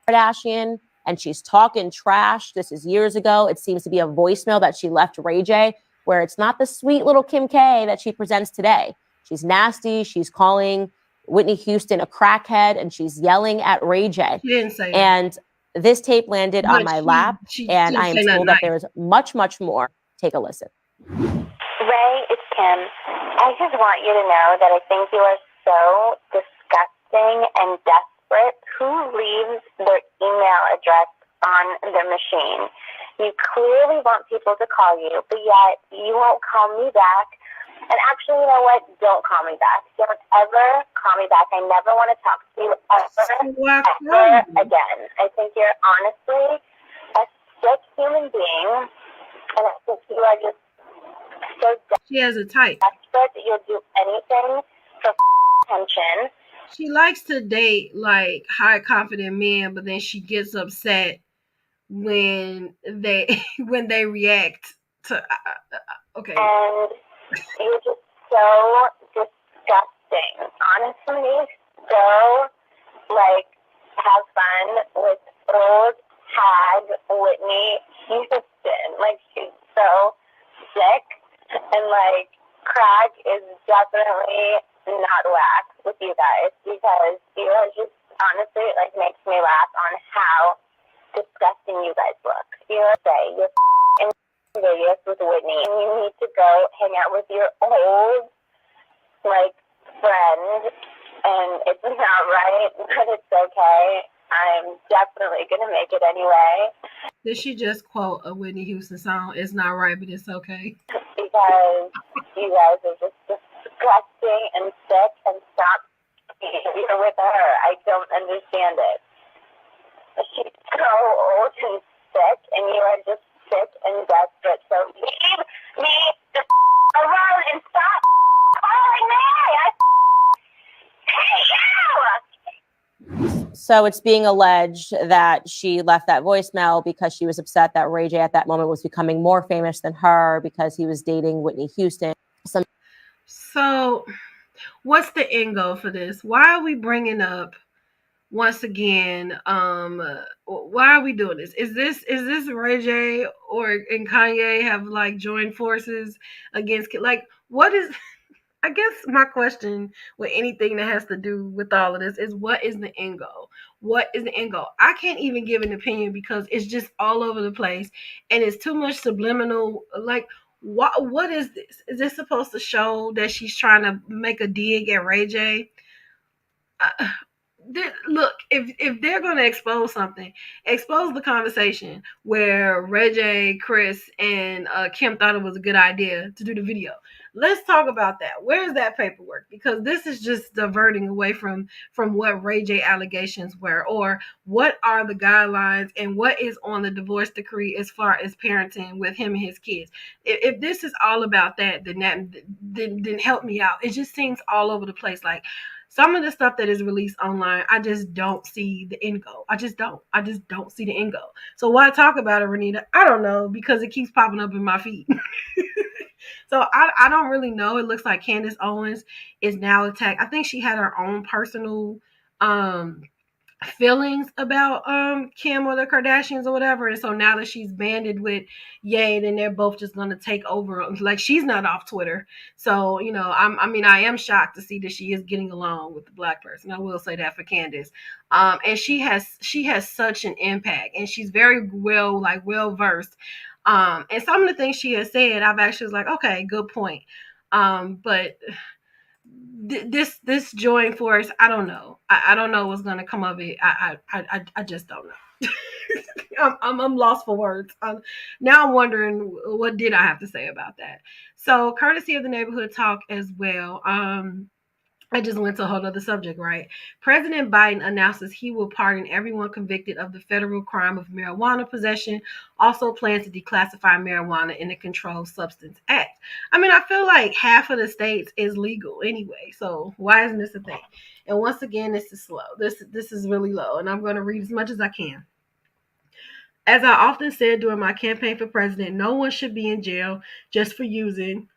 Kardashian, and she's talking trash. This is years ago. It seems to be a voicemail that she left Ray J, where it's not the sweet little Kim K that she presents today. She's nasty. She's calling Whitney Houston a crackhead, and she's yelling at Ray J. She didn't say that. And this tape landed on my lap, and I am told that there is much, much more. Take a listen. Ray, it's Kim. I just want you to know that I think you are so disgusting and desperate. Who leaves their email address on their machine? You clearly want people to call you, but yet you won't call me back. And actually, you know what? Don't call me back. Don't ever call me back. I never want to talk to you ever again. I think you're honestly a sick human being, and I think you are just so she has a type. desperate that you'll do anything for attention. She likes to date like high confident men, but then she gets upset when they react to okay. And you're just so disgusting. Honestly, so like have fun with old hag Whitney Houston. Like, she's so sick, and like crack is definitely not whack with you guys, because you are just honestly like makes me laugh on how disgusting you guys look. You know what I say? You're in Vegas with Whitney, and you need to go hang out with your old, friend, and it's not right, but it's okay. I'm definitely going to make it anyway. Did she just quote a Whitney Houston song? It's not right, but it's okay. Because you guys are just disgusting and sick, and stop being with her. I don't understand it. She's so old and sick, and you are just sick and desperate. So leave me the alone and stop calling me. I hate you. So it's being alleged that she left that voicemail because she was upset that Ray J at that moment was becoming more famous than her because he was dating Whitney Houston. So what's the end goal for this? Why are we bringing up once again, why are we doing this? Is this Ray J and Kanye have joined forces against what is I guess my question with anything that has to do with all of this is, what is the end goal? What is the end goal? I can't even give an opinion because it's just all over the place and it's too much subliminal. What is this? Is this supposed to show that she's trying to make a dig at Ray J? Look, if they're going to expose something, expose the conversation where Ray J, Chris, and Kim thought it was a good idea to do the video. Let's talk about that. Where's that paperwork? Because this is just diverting away from what Ray J allegations were, or what are the guidelines and what is on the divorce decree as far as parenting with him and his kids. If this is all about that, then help me out. It just seems all over the place. Some of the stuff that is released online, I just don't see the end goal. I just don't see the end goal. So why talk about it, Renita? I don't know, because it keeps popping up in my feed. So I don't really know. It looks like Candace Owens is now attacked. I think she had her own personal feelings about Kim or the Kardashians or whatever, and so now that she's banded with Ye, then they're both just gonna take over. She's not off Twitter, so I am shocked to see that she is getting along with the black person. I will say that for Candace, and she has such an impact, and she's very well versed. And some of the things she has said, I've actually was like, okay, good point. But this joint force, I don't know. I don't know what's gonna come of it. I just don't know. I'm lost for words. Now I'm wondering, what did I have to say about that? So, courtesy of the neighborhood talk as well. I just went to a whole other subject, right? President Biden announces he will pardon everyone convicted of the federal crime of marijuana possession, also plans to declassify marijuana in the Controlled Substance Act. I mean, I feel like half of the states is legal anyway, so why isn't this a thing? And once again, this is slow. This is really low, and I'm going to read as much as I can. As I often said during my campaign for president, no one should be in jail just for using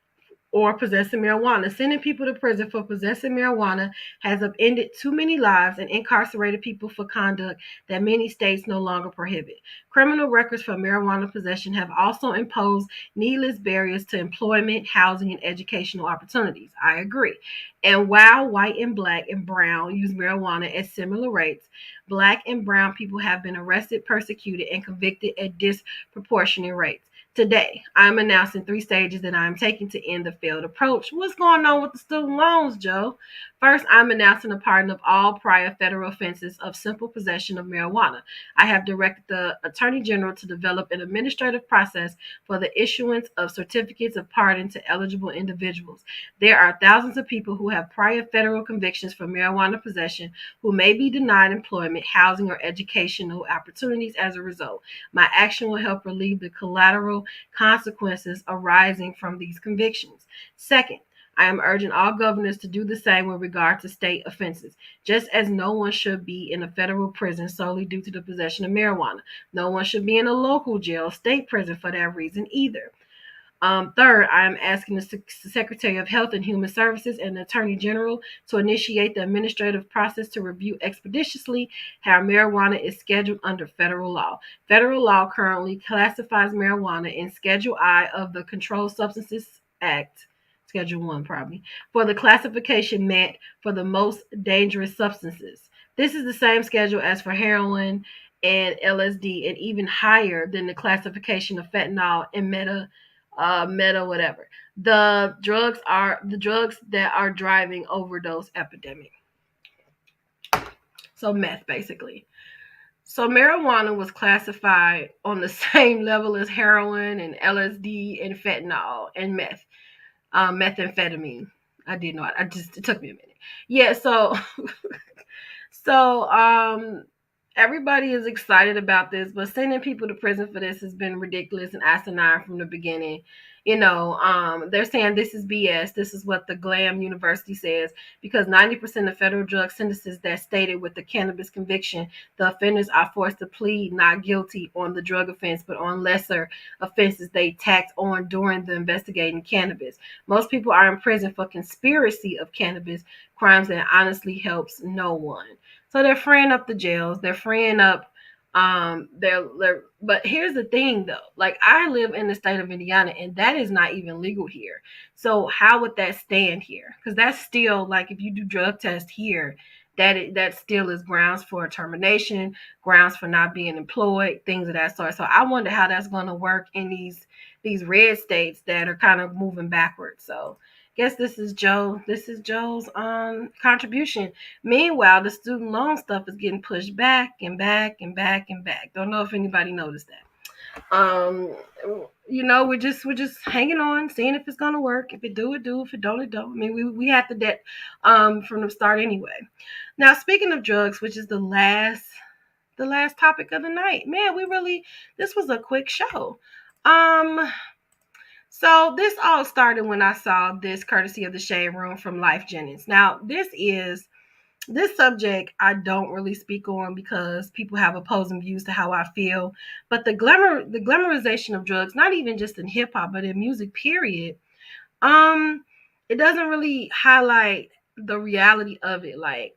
or possessing marijuana. Sending people to prison for possessing marijuana has upended too many lives and incarcerated people for conduct that many states no longer prohibit. Criminal records for marijuana possession have also imposed needless barriers to employment, housing, and educational opportunities. I agree. And while white and black and brown use marijuana at similar rates, black and brown people have been arrested, persecuted, and convicted at disproportionate rates. Today, I'm announcing 3 stages that I'm taking to end the failed approach. What's going on with the student loans, Joe? First, I'm announcing a pardon of all prior federal offenses of simple possession of marijuana. I have directed the Attorney General to develop an administrative process for the issuance of certificates of pardon to eligible individuals. There are thousands of people who have prior federal convictions for marijuana possession who may be denied employment, housing, or educational opportunities as a result. My action will help relieve the collateral consequences arising from these convictions. Second, I am urging all governors to do the same with regard to state offenses. Just as no one should be in a federal prison solely due to the possession of marijuana, no one should be in a local jail, state prison for that reason either. Third, I am asking the Secretary of Health and Human Services and the Attorney General to initiate the administrative process to review expeditiously how marijuana is scheduled under federal law. Federal law currently classifies marijuana in Schedule I of the Controlled Substances Act, Schedule 1 probably, for the classification meant for the most dangerous substances. This is the same schedule as for heroin and LSD, and even higher than the classification of fentanyl and meta whatever. The drugs that are driving overdose epidemic. So meth, basically. So marijuana was classified on the same level as heroin and LSD and fentanyl and methamphetamine. I didn't know. It took me a minute. Yeah. So everybody is excited about this, but sending people to prison for this has been ridiculous and asinine from the beginning. They're saying this is BS. This is what the Glam University says, because 90% of federal drug sentences that stated with the cannabis conviction, the offenders are forced to plead not guilty on the drug offense, but on lesser offenses they tacked on during the investigating cannabis. Most people are in prison for conspiracy of cannabis crimes that honestly helps no one. So they're freeing up the jails. They're freeing up they're but here's the thing though. Like, I live in the state of Indiana and that is not even legal here. So how would that stand here? Because that's still, like, if you do drug tests here, that still is grounds for termination, grounds for not being employed, things of that sort. So I wonder how that's going to work in these red states that are kind of moving backwards. So guess this is Joe's contribution. Meanwhile, the student loan stuff is getting pushed back and back and back and back. Don't know if anybody noticed that. We're just hanging on, seeing if it's gonna work. If it do, it do. If it don't, it don't. I mean, we had the debt from the start anyway. Now, speaking of drugs, which is the last topic of the night. Man, this was a quick show. So this all started when I saw this, courtesy of the Shade Room, from Life Jennings. Now, this subject I don't really speak on because people have opposing views to how I feel. But the glamorization of drugs, not even just in hip hop, but in music, period, it doesn't really highlight the reality of it. Like,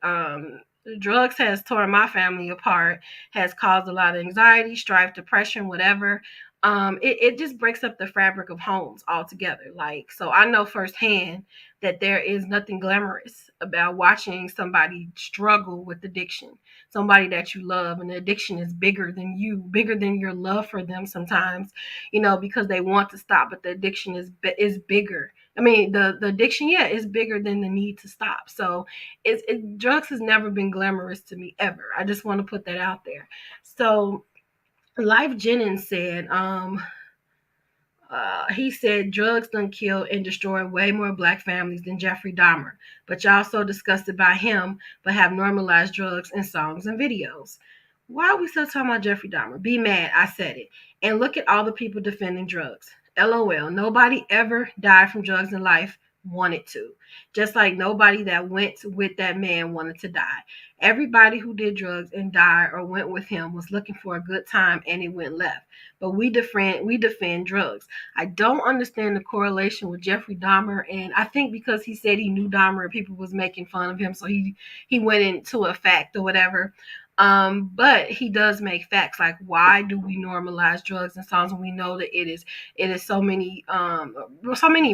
drugs has torn my family apart, has caused a lot of anxiety, strife, depression, whatever. It just breaks up the fabric of homes altogether. Like, so I know firsthand that there is nothing glamorous about watching somebody struggle with addiction, somebody that you love, and the addiction is bigger than you, bigger than your love for them sometimes, because they want to stop, but the addiction is bigger. I mean, the addiction, yeah, is bigger than the need to stop. So drugs has never been glamorous to me, ever. I just want to put that out there. So Life Jennings said, he said drugs done killed and destroyed way more black families than Jeffrey Dahmer, but y'all so disgusted by him, but have normalized drugs in songs and videos. Why are we still talking about Jeffrey Dahmer? Be mad, I said it. And look at all the people defending drugs. LOL, nobody ever died from drugs in life wanted to. Just like nobody that went with that man wanted to die. Everybody who did drugs and died or went with him was looking for a good time and it went left. But we defend drugs. I don't understand the correlation with Jeffrey Dahmer, and I think because he said he knew Dahmer and people was making fun of him, so he went into a fact or whatever. But he does make facts. Like, why do we normalize drugs and songs when we know that it is so many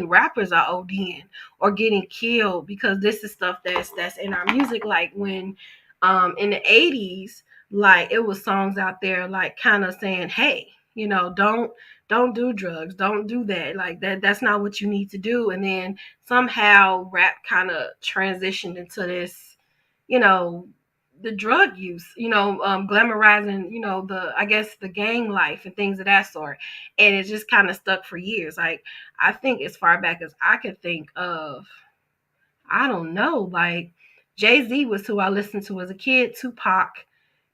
rappers are ODing or getting killed because this is stuff that's in our music. Like, when in the 80s, like, it was songs out there like kind of saying, hey, don't do drugs, don't do that, like that's not what you need to do. And then somehow rap kind of transitioned into this, the drug use, glamorizing, I guess the gang life and things of that sort. And it just kind of stuck for years. Like, I think as far back as I could think of, I don't know, like Jay-Z was who I listened to as a kid, Tupac,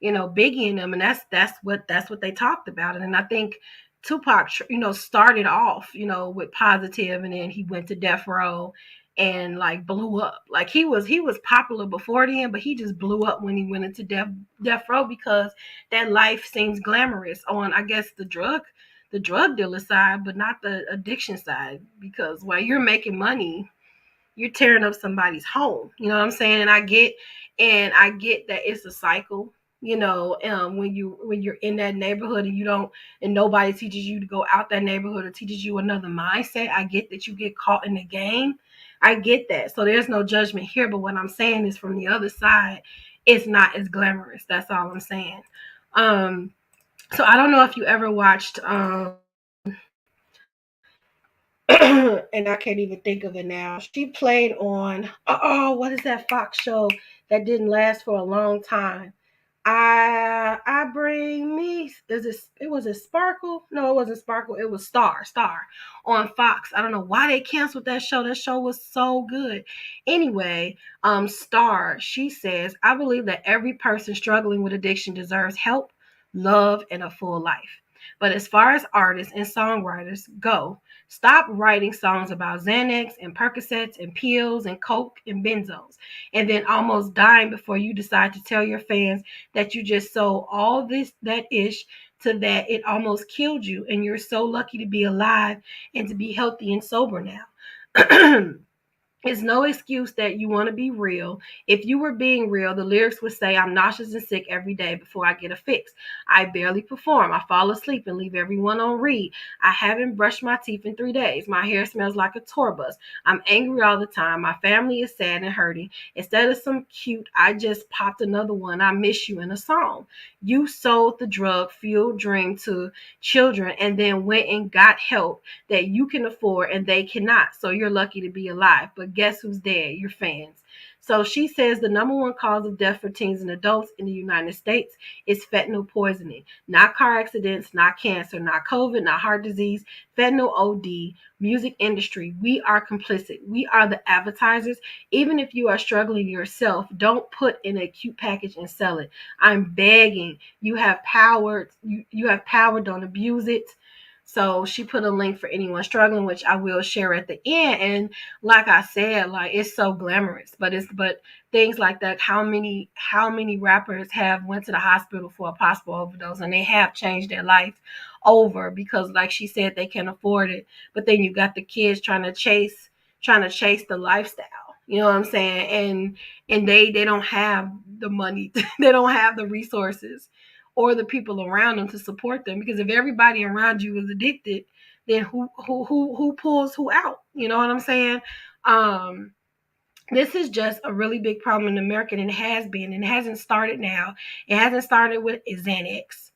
Biggie and them, and that's what they talked about. And I think Tupac, started off, with Positive, and then he went to Death Row and like blew up. Like, he was popular before then, but he just blew up when he went into Death Row because that life seems glamorous on, I guess, the drug dealer side, but not the addiction side, because while you're making money, you're tearing up somebody's home. You know what I'm saying? And I get that it's a cycle. When you're in that neighborhood and nobody teaches you to go out that neighborhood or teaches you another mindset. I get that you get caught in the game. I get that. So there's no judgment here. But what I'm saying is, from the other side, it's not as glamorous. That's all I'm saying. So I don't know if you ever watched and I can't even think of it now. She played on what is that Fox show that didn't last for a long time? I bring me it was a Sparkle? No, it wasn't Sparkle. It was Star on Fox. I don't know why they canceled that show. That show was so good. Anyway, Star, she says, I believe that every person struggling with addiction deserves help, love, and a full life. But as far as artists and songwriters go, stop writing songs about Xanax and Percocets and pills and Coke and benzos, and then almost dying before you decide to tell your fans that you just sold all this, that ish, to that it almost killed you, and you're so lucky to be alive and to be healthy and sober now. It's no excuse that you want to be real. If you were being real, the lyrics would say, I'm nauseous and sick every day before I get a fix. I barely perform. I fall asleep and leave everyone on read. I haven't brushed my teeth in 3 days. My hair smells like a tour bus. I'm angry all the time. My family is sad and hurting. Instead of some cute, I just popped another one, I miss you in a song. You sold the drug-fueled dream to children and then went and got help that you can afford and they cannot. So you're lucky to be alive. But guess who's dead? Your fans. So she says the number one cause of death for teens and adults in the United States is fentanyl poisoning. Not car accidents, not cancer, not COVID, not heart disease, fentanyl OD, music industry. We are complicit. We are the advertisers. Even if you are struggling yourself, don't put in a cute package and sell it. I'm begging. You have power. You have power. Don't abuse it. So she put a link for anyone struggling, which I will share at the end. And like I said, like it's so glamorous, but things like that. How many rappers have went to the hospital for a possible overdose and they have changed their life over because, like she said, they can't afford it. But then you got the kids trying to chase the lifestyle. You know what I'm saying? And they don't have the money, they don't have the resources or the people around them to support them, because if everybody around you is addicted, then who pulls who out? You know what I'm saying? This is just a really big problem in America, and it has been, and it hasn't started now. It hasn't started with Xanax.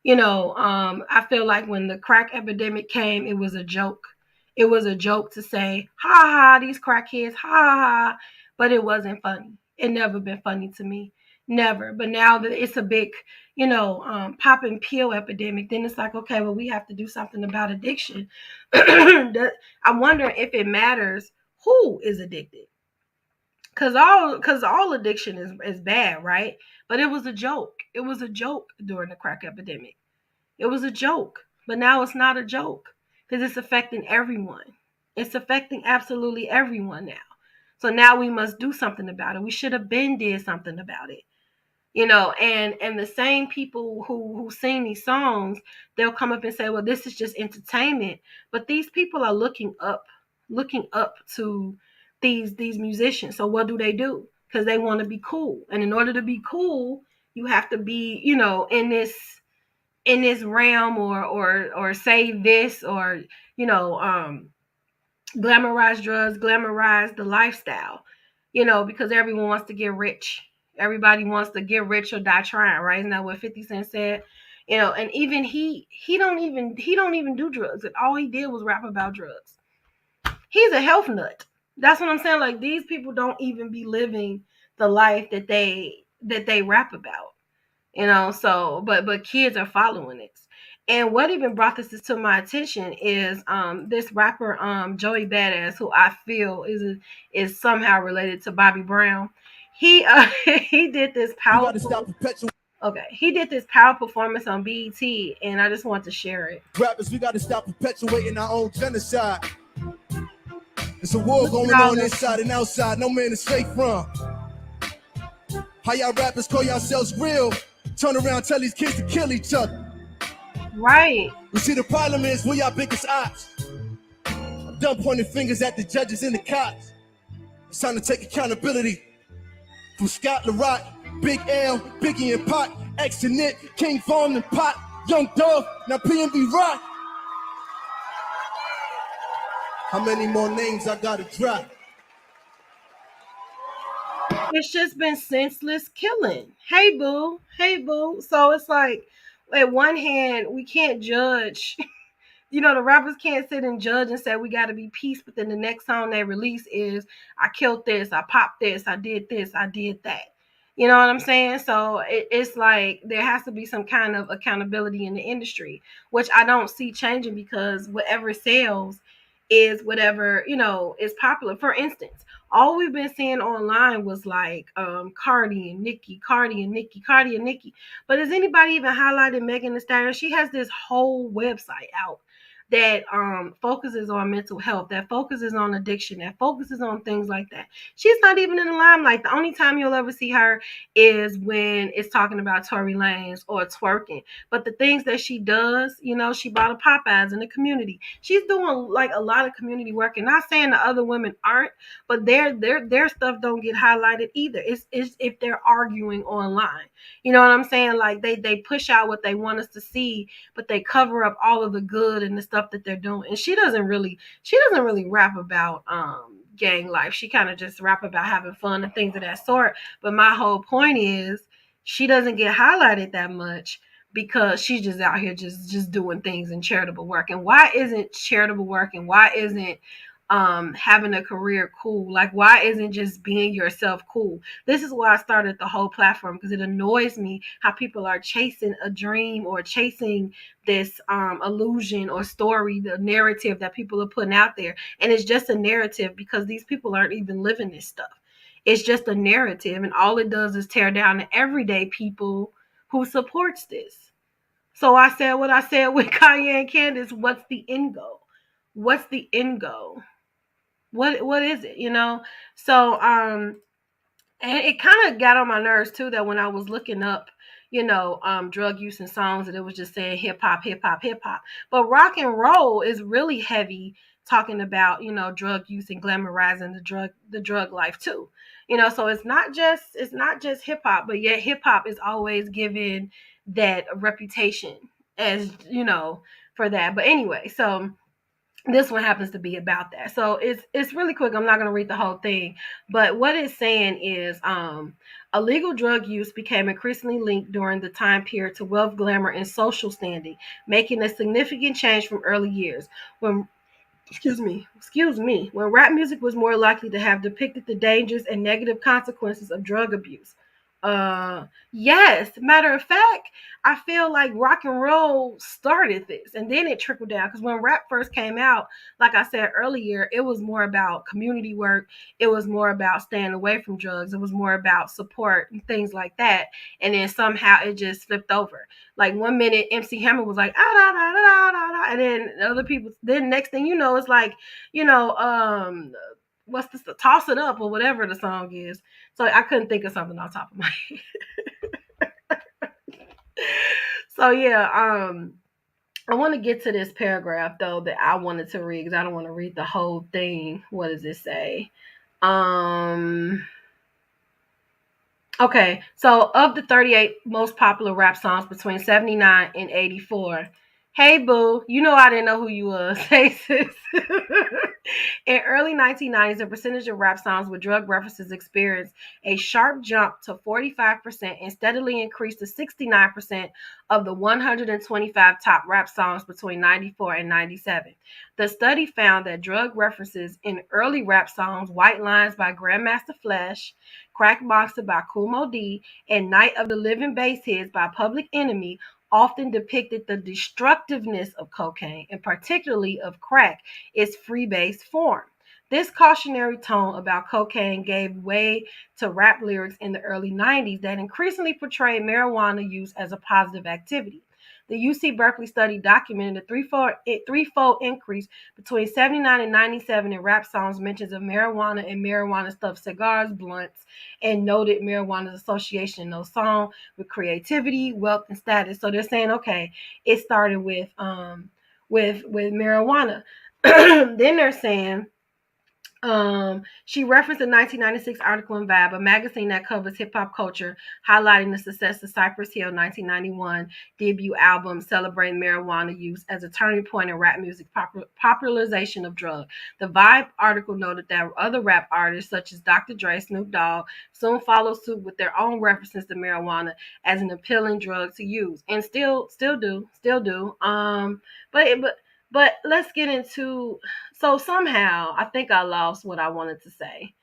I feel like when the crack epidemic came, it was a joke. It was a joke to say, ha ha, these crackheads, ha ha, but it wasn't funny. It never been funny to me. Never. But now that it's a big, popping pill epidemic, then it's like, okay, well, we have to do something about addiction. I'm wondering if it matters who is addicted. Cause all addiction is bad, right? But it was a joke. It was a joke during the crack epidemic. It was a joke, but now it's not a joke because it's affecting everyone. It's affecting absolutely everyone now. So now we must do something about it. We should have been did something about it. And the same people who sing these songs, they'll come up and say, well, this is just entertainment. But these people are looking up to these musicians. So what do? Because they want to be cool. And in order to be cool, you have to be, in this realm or say this or glamorize drugs, glamorize the lifestyle, because everyone wants to get rich. Everybody wants to get rich or die trying, right? Isn't that what 50 Cent said? And even he don't even do drugs. And all he did was rap about drugs. He's a health nut. That's what I'm saying. Like, these people don't even be living the life that they rap about. So but kids are following it. And what even brought this to my attention is this rapper Joey Badass, who I feel is somehow related to Bobby Brown. He he did this powerful he did this power performance on BET, and I just want to share it. Rappers, we got to stop perpetuating our own genocide. There's a war going on inside and outside, no man is safe from. How y'all rappers call yourselves real? Turn around, tell these kids to kill each other. Right. You see, the problem is we're y'all biggest ops. I'm done pointing fingers at the judges and the cops. It's time to take accountability. From Scott LaRock, Big L, Biggie and Pot, X and Nick, King Von and Pot, Young Dove, now PNB Rock. How many more names I gotta drop? It's just been senseless killing. Hey boo, hey boo. So it's like, at one hand, we can't judge. The rappers can't sit and judge and say we got to be peace, but then the next song they release is I killed this, I popped this, I did this, I did that. You know what I'm saying? So it's like there has to be some kind of accountability in the industry, which I don't see changing because whatever sells is whatever, is popular. For instance, all we've been seeing online was like Cardi and Nicki, Cardi and Nicki, Cardi and Nicki. But has anybody even highlighted Megan Thee Stallion? She has this whole website out that focuses on mental health, that focuses on addiction, that focuses on things like that. She's not even in the limelight. The only time you'll ever see her is when it's talking about Tory Lanez or twerking. But the things that she does, she bought a Popeyes in the community. She's doing like a lot of community work, and not saying the other women aren't, but their stuff don't get highlighted either. It's if they're arguing online. You know what I'm saying? Like they push out what they want us to see, but they cover up all of the good and the stuff that they're doing. And she doesn't really rap about gang life. She kind of just rap about having fun and things of that sort. But my whole point is she doesn't get highlighted that much because she's just out here just doing things in charitable work. And why isn't charitable work and why isn't having a career cool? Like, why isn't just being yourself cool? This is why I started the whole platform, because it annoys me how people are chasing a dream or chasing this illusion or story, the narrative that people are putting out there. And it's just a narrative because these people aren't even living this stuff. It's just a narrative, and all it does is tear down the everyday people who supports this. So I said what I said with Kanye and Candace. What's the end goal? What's the end goal? What is it? So and it kind of got on my nerves too that when I was looking up, drug use and songs, and it was just saying hip hop, hip hop, hip hop. But rock and roll is really heavy talking about, drug use and glamorizing the drug life too. So it's not just hip hop, but yet hip hop is always given that reputation as, for that. But anyway, so this one happens to be about that. So it's really quick. I'm not going to read the whole thing, but what it's saying is illegal drug use became increasingly linked during the time period to wealth, glamour, and social standing, making a significant change from early years when when rap music was more likely to have depicted the dangers and negative consequences of drug abuse. Yes, matter of fact, I feel like rock and roll started this and then it trickled down, because when rap first came out, like I said earlier, it was more about community work. It was more about staying away from drugs. It was more about support and things like that. And then somehow it just flipped over. Like one minute MC Hammer was like, ah, da, da, da, da, da, and then other people, then next thing you know, it's like, what's this, toss it up or whatever the song is. So I couldn't think of something on top of my head. So yeah, I want to get to this paragraph though that I wanted to read, because I don't want to read the whole thing. What does it say? Okay, so of the 38 most popular rap songs between 79 and 84, hey boo, I didn't know who you was. Hey sis. In early 1990s, the percentage of rap songs with drug references experienced a sharp jump to 45% and steadily increased to 69% of the 125 top rap songs between 94 and 97. The study found that drug references in early rap songs, White Lines by Grandmaster Flash, Crack Boxer by Kool Moe Dee, and Night of the Living Bassheads by Public Enemy, often depicted the destructiveness of cocaine, and particularly of crack, its freebase form. This cautionary tone about cocaine gave way to rap lyrics in the early 90s that increasingly portrayed marijuana use as a positive activity. The UC Berkeley study documented a threefold increase between 79 and 97 in rap songs mentions of marijuana and marijuana-stuffed cigars, blunts, and noted marijuana's association in those songs with creativity, wealth, and status. So they're saying, okay, it started with marijuana. Then they're saying She referenced a 1996 article in Vibe, a magazine that covers hip hop culture, highlighting the success of Cypress Hill 1991 debut album celebrating marijuana use as a turning point in rap music popularization of drug. The Vibe article noted that other rap artists such as Dr. Dre, Snoop Dogg soon followed suit with their own references to marijuana as an appealing drug to use, and still do. But let's get into, so somehow I think I lost what I wanted to say.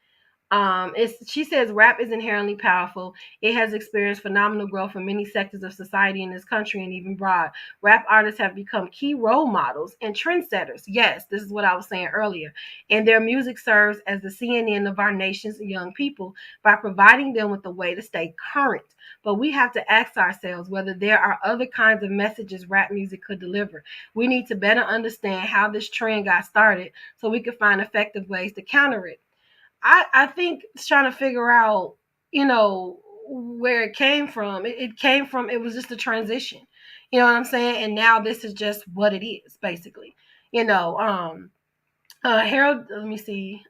She says rap is inherently powerful. It has experienced phenomenal growth in many sectors of society in this country and even abroad. Rap artists have become key role models and trendsetters. Yes, this is what I was saying earlier. And their music serves as the CNN of our nation's young people by providing them with a way to stay current. But we have to ask ourselves whether there are other kinds of messages rap music could deliver. We need to better understand how this trend got started so we can find effective ways to counter it. I think it's trying to figure out, where it came from. It came from, it was just a transition. You know what I'm saying? And now this is just what it is, basically. Harold, let me see.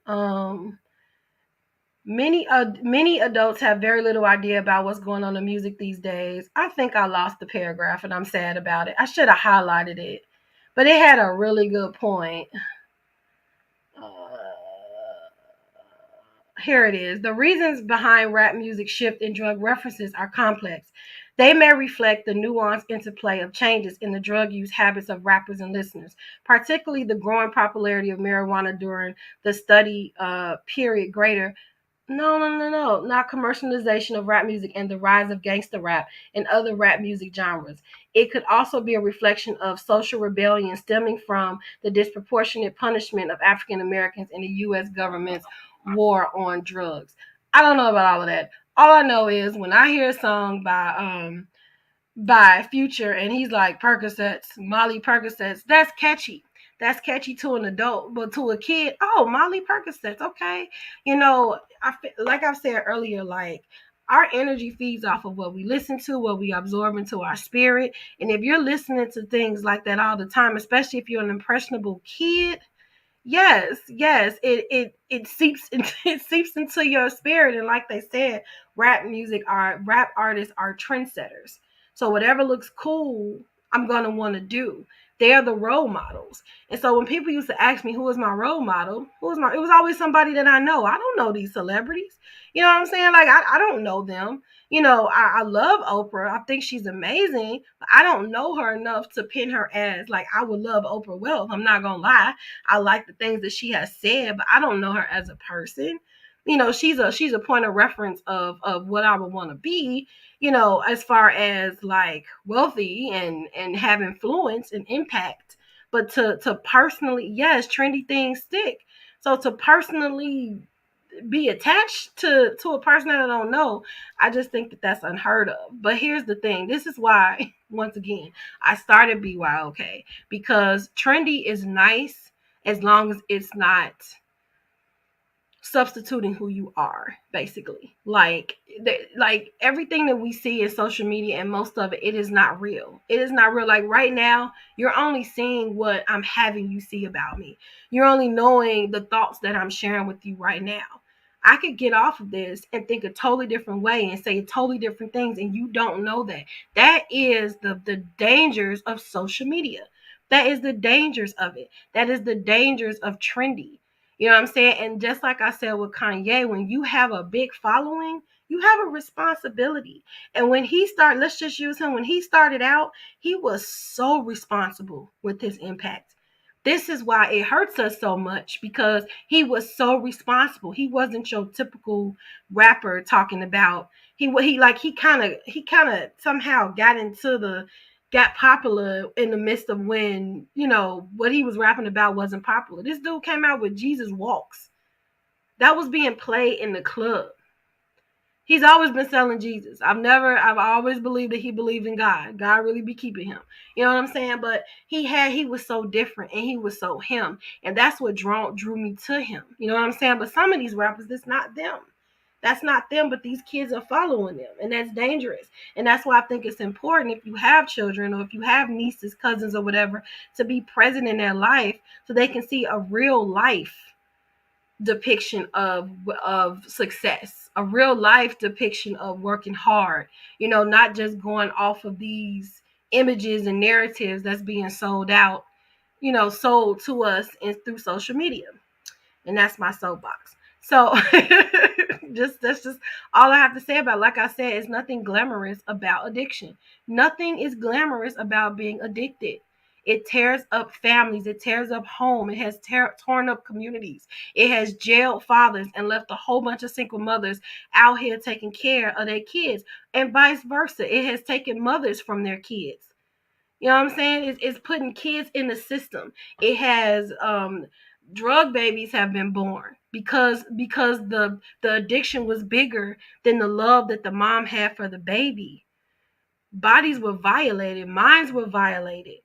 Many adults have very little idea about what's going on in music these days. I think I lost the paragraph and I'm sad about it. I should have highlighted it, but it had a really good point. Here it is. The reasons behind rap music shift in drug references are complex. They may reflect the nuanced interplay of changes in the drug use habits of rappers and listeners, particularly the growing popularity of marijuana during the study period greater. No, not commercialization of rap music and the rise of gangster rap and other rap music genres. It could also be a reflection of social rebellion stemming from the disproportionate punishment of African Americans in the U.S. government's war on drugs. I don't know about all of that. All I know is when I hear a song by Future and he's like Percocets, Molly Percocets, that's catchy. That's catchy to an adult, but to a kid, oh, Molly Percocets, okay. Like I've said earlier, like our energy feeds off of what we listen to, what we absorb into our spirit. And if you're listening to things like that all the time, especially if you're an impressionable kid, yes, it seeps it seeps into your spirit. And like they said, rap artists are trendsetters. So whatever looks cool, I'm gonna want to do. They're the role models. And so when people used to ask me who is my role model, it was always somebody that I know. I don't know these celebrities. You know what I'm saying? Like I don't know them. I love Oprah. I think she's amazing, but I don't know her enough to pin her as like I would love Oprah Wealth. I'm not gonna lie. I like the things that she has said, but I don't know her as a person. She's a point of reference of what I would want to be, as far as like wealthy and have influence and impact. But to personally, yes, trendy things stick. So to personally be attached to a person that I don't know, I just think that that's unheard of. But here's the thing. This is why, once again, I started BYOK, because trendy is nice as long as it's not substituting who you are, basically. Like everything that we see in social media, and most of it is not real. It is not real. Like right now, you're only seeing what I'm having you see about me. You're only knowing the thoughts that I'm sharing with you right now. I could get off of this and think a totally different way and say totally different things, and you don't know that. That is the dangers of social media. That is the dangers of it. That is the dangers of trendy. You know what I'm saying? And just like I said with Kanye, when you have a big following, you have a responsibility. And when he started, let's just use him. When he started out, he was so responsible with his impact. This is why it hurts us so much, because he was so responsible. He wasn't your typical rapper talking about he kind of somehow got popular in the midst of when, what he was rapping about wasn't popular. This dude came out with Jesus Walks. That was being played in the club. He's always been selling Jesus. I've always believed that he believed in God. God really be keeping him. You know what I'm saying? But he was so different and he was so him. And that's what drew me to him. You know what I'm saying? But some of these rappers, that's not them. That's not them, but these kids are following them. And that's dangerous. And that's why I think it's important, if you have children or if you have nieces, cousins, or whatever, to be present in their life so they can see a real life depiction of success, a real life depiction of working hard, not just going off of these images and narratives that's being sold to us and through social media. And that's my soapbox. So that's just all I have to say about it. Like I said, it's nothing glamorous about addiction. Nothing is glamorous about being addicted. It tears up families. It tears up home. It has torn up communities. It has jailed fathers and left a whole bunch of single mothers out here taking care of their kids, and vice versa. It has taken mothers from their kids. You know what I'm saying? It's putting kids in the system. It has drug babies have been born because the addiction was bigger than the love that the mom had for the baby. Bodies were violated, minds were violated.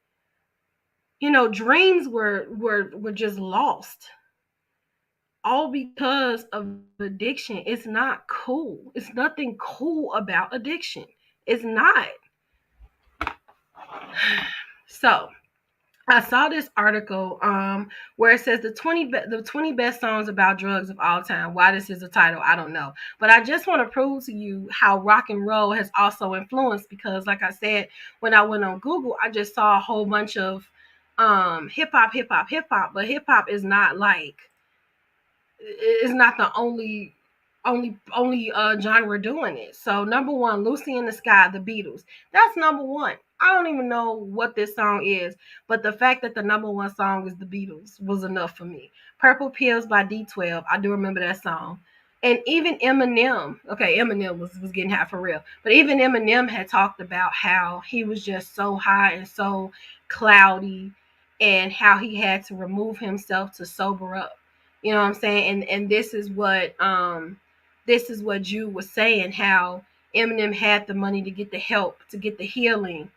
Dreams were just lost. All because of addiction. It's not cool. It's nothing cool about addiction. It's not. So I saw this article where it says the 20 best songs about drugs of all time. Why this is a title, I don't know. But I just want to prove to you how rock and roll has also influenced, because like I said, when I went on Google, I just saw a whole bunch of hip hop, but hip hop is not the only genre doing it. So number one, Lucy in the Sky, the Beatles. That's number one. I don't even know what this song is, but the fact that the number one song is the Beatles was enough for me. Purple Pills by D12. I do remember that song. And even Eminem, okay, Eminem was getting high for real. But even Eminem had talked about how he was just so high and so cloudy, and how he had to remove himself to sober up. You know what I'm saying? And this is what Jude was saying, how Eminem had the money to get the help, to get the healing.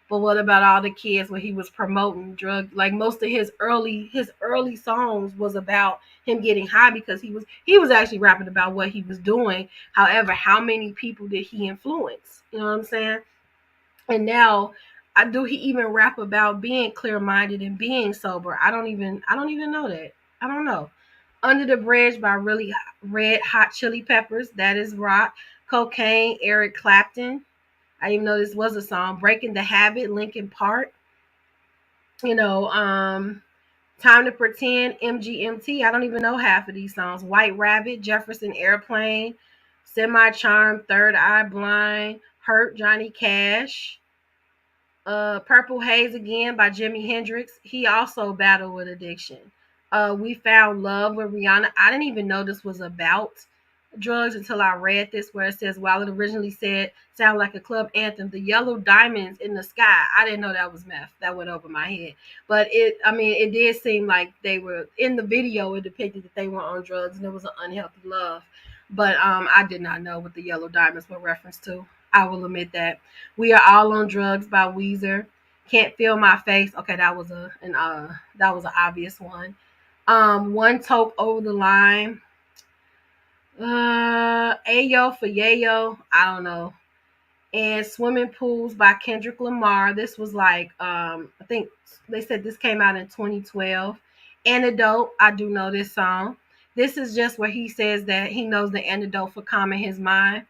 But what about all the kids where he was promoting drugs? Like most of his early songs was about him getting high, because he was actually rapping about what he was doing. However, how many people did he influence? You know what I'm saying? And now, do he even rap about being clear-minded and being sober? I don't even know that. I don't know. Under the Bridge by Really Red Hot Chili Peppers. That is rock. Cocaine, Eric Clapton. I didn't even know this was a song. Breaking the Habit, Linkin Park. Time to Pretend, MGMT. I don't even know half of these songs. White Rabbit, Jefferson Airplane, Semi Charmed, Third Eye Blind, Hurt, Johnny Cash. Purple Haze Again by Jimi Hendrix. He also battled with addiction. We Found Love with Rihanna. I didn't even know this was about drugs until I read this, where it says, while it originally sound like a club anthem, the yellow diamonds in the sky. I didn't know that was meth. That went over my head. But it did seem like they were, in the video, it depicted that they were on drugs and it was an unhealthy love. But I did not know what the yellow diamonds were referenced to. I will admit that. We Are All on Drugs by Weezer. Can't Feel My Face. Okay, that was an obvious one. One Toke Over the Line. Ayo for Yayo. I don't know. And Swimming Pools by Kendrick Lamar. This was like, I think they said this came out in 2012. Antidote. I do know this song. This is just where he says that he knows the antidote for calming his mind,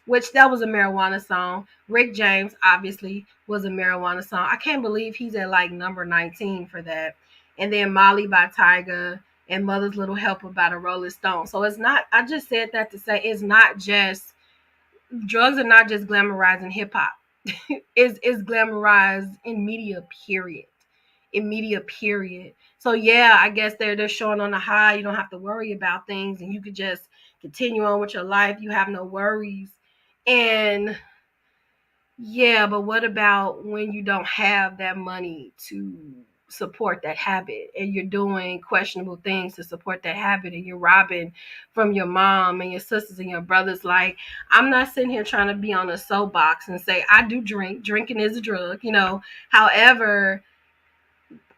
which that was a marijuana song. Rick James, obviously, was a marijuana song. I can't believe he's at like number 19 for that. And then Molly by Tyga, and Mother's Little Helper by the Rolling Stones. So it's not, I just said that to say it's not just, drugs are not just glamorizing hip hop. It's glamorized in media, period. In media, period. So yeah, I guess they're showing on the high. You don't have to worry about things, and you could just continue on with your life. You have no worries. And yeah, but what about when you don't have that money to support that habit, and you're doing questionable things to support that habit, and you're robbing from your mom and your sisters and your brothers? Like, I'm not sitting here trying to be on a soapbox and say I do drink. Drinking is a drug, However,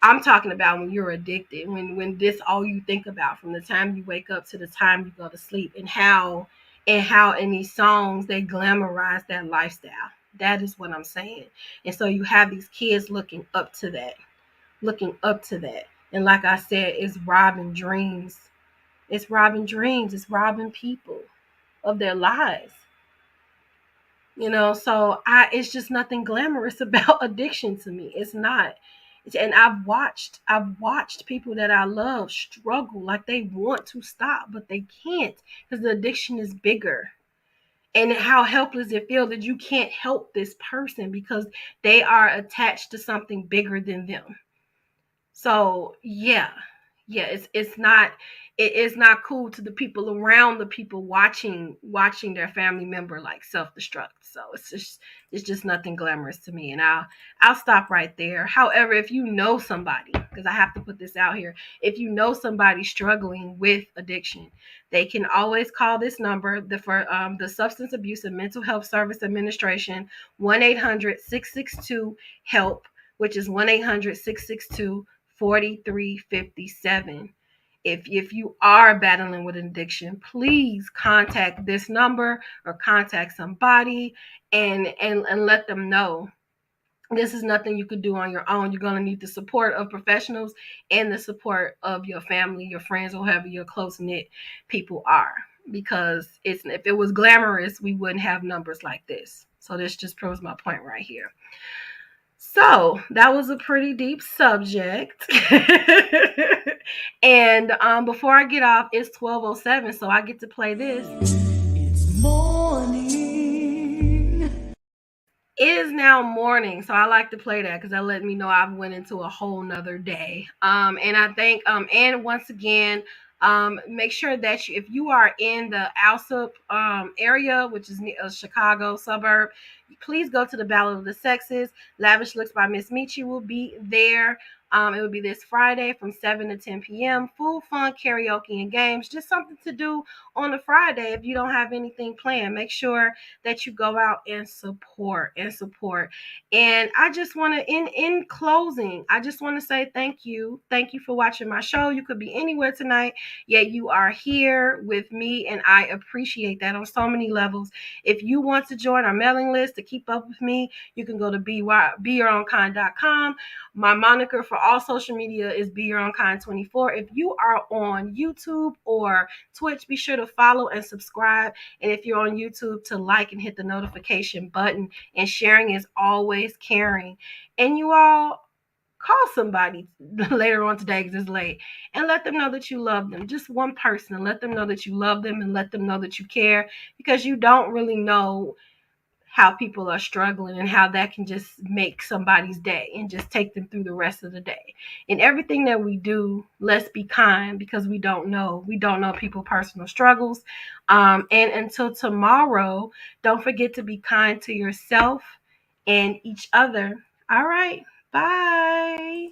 I'm talking about when you're addicted, when this all you think about from the time you wake up to the time you go to sleep, and how in these songs they glamorize that lifestyle. That is what I'm saying. And so you have these kids looking up to that. And like I said, it's robbing dreams. It's robbing dreams. It's robbing people of their lives. So it's just nothing glamorous about addiction to me. It's not. And I've watched people that I love struggle, like they want to stop, but they can't because the addiction is bigger. And how helpless it feels that you can't help this person because they are attached to something bigger than them. So yeah, it is not cool to the people around the people watching their family member like self-destruct. So it's just nothing glamorous to me. And I'll stop right there. However, if you know somebody, because I have to put this out here, if you know somebody struggling with addiction, they can always call this number, the Substance Abuse and Mental Health Service Administration, 1-800-662-HELP, which is 1-800-662-4357. If you are battling with an addiction, please contact this number or contact somebody and let them know this is nothing you could do on your own. You're going to need the support of professionals and the support of your family, your friends, or whoever your close-knit people are. Because if it was glamorous, we wouldn't have numbers like this. So this just proves my point right here. So that was a pretty deep subject. And before I get off, it's 12:07, so I get to play this. It's morning. It is now morning, so I like to play that because that let me know I've went into a whole nother day. And I think, and once again, make sure that if you are in the Alsop area, which is a Chicago suburb, please go to the Ballad of the Sexes. Lavish Looks by Miss Michi will be there. It will be this Friday from 7 to 10 p.m. Full fun karaoke and games. Just something to do on a Friday if you don't have anything planned. Make sure that you go out and support. And I just want to, in closing, I just want to say thank you. Thank you for watching my show. You could be anywhere tonight, yet you are here with me, and I appreciate that on so many levels. If you want to join our mailing list to keep up with me, you can go to BeyOK.com. My moniker for all social media is BeyOK24. If you are on YouTube or Twitch, be sure to follow and subscribe. And if you're on YouTube, to like and hit the notification button. And sharing is always caring. And you all call somebody later on today because it's late and let them know that you love them. Just one person, and let them know that you love them and let them know that you care, because you don't really know how people are struggling and how that can just make somebody's day and just take them through the rest of the day. In everything that we do, let's be kind, because we don't know people's personal struggles. And until tomorrow, don't forget to be kind to yourself and each other. All right. Bye.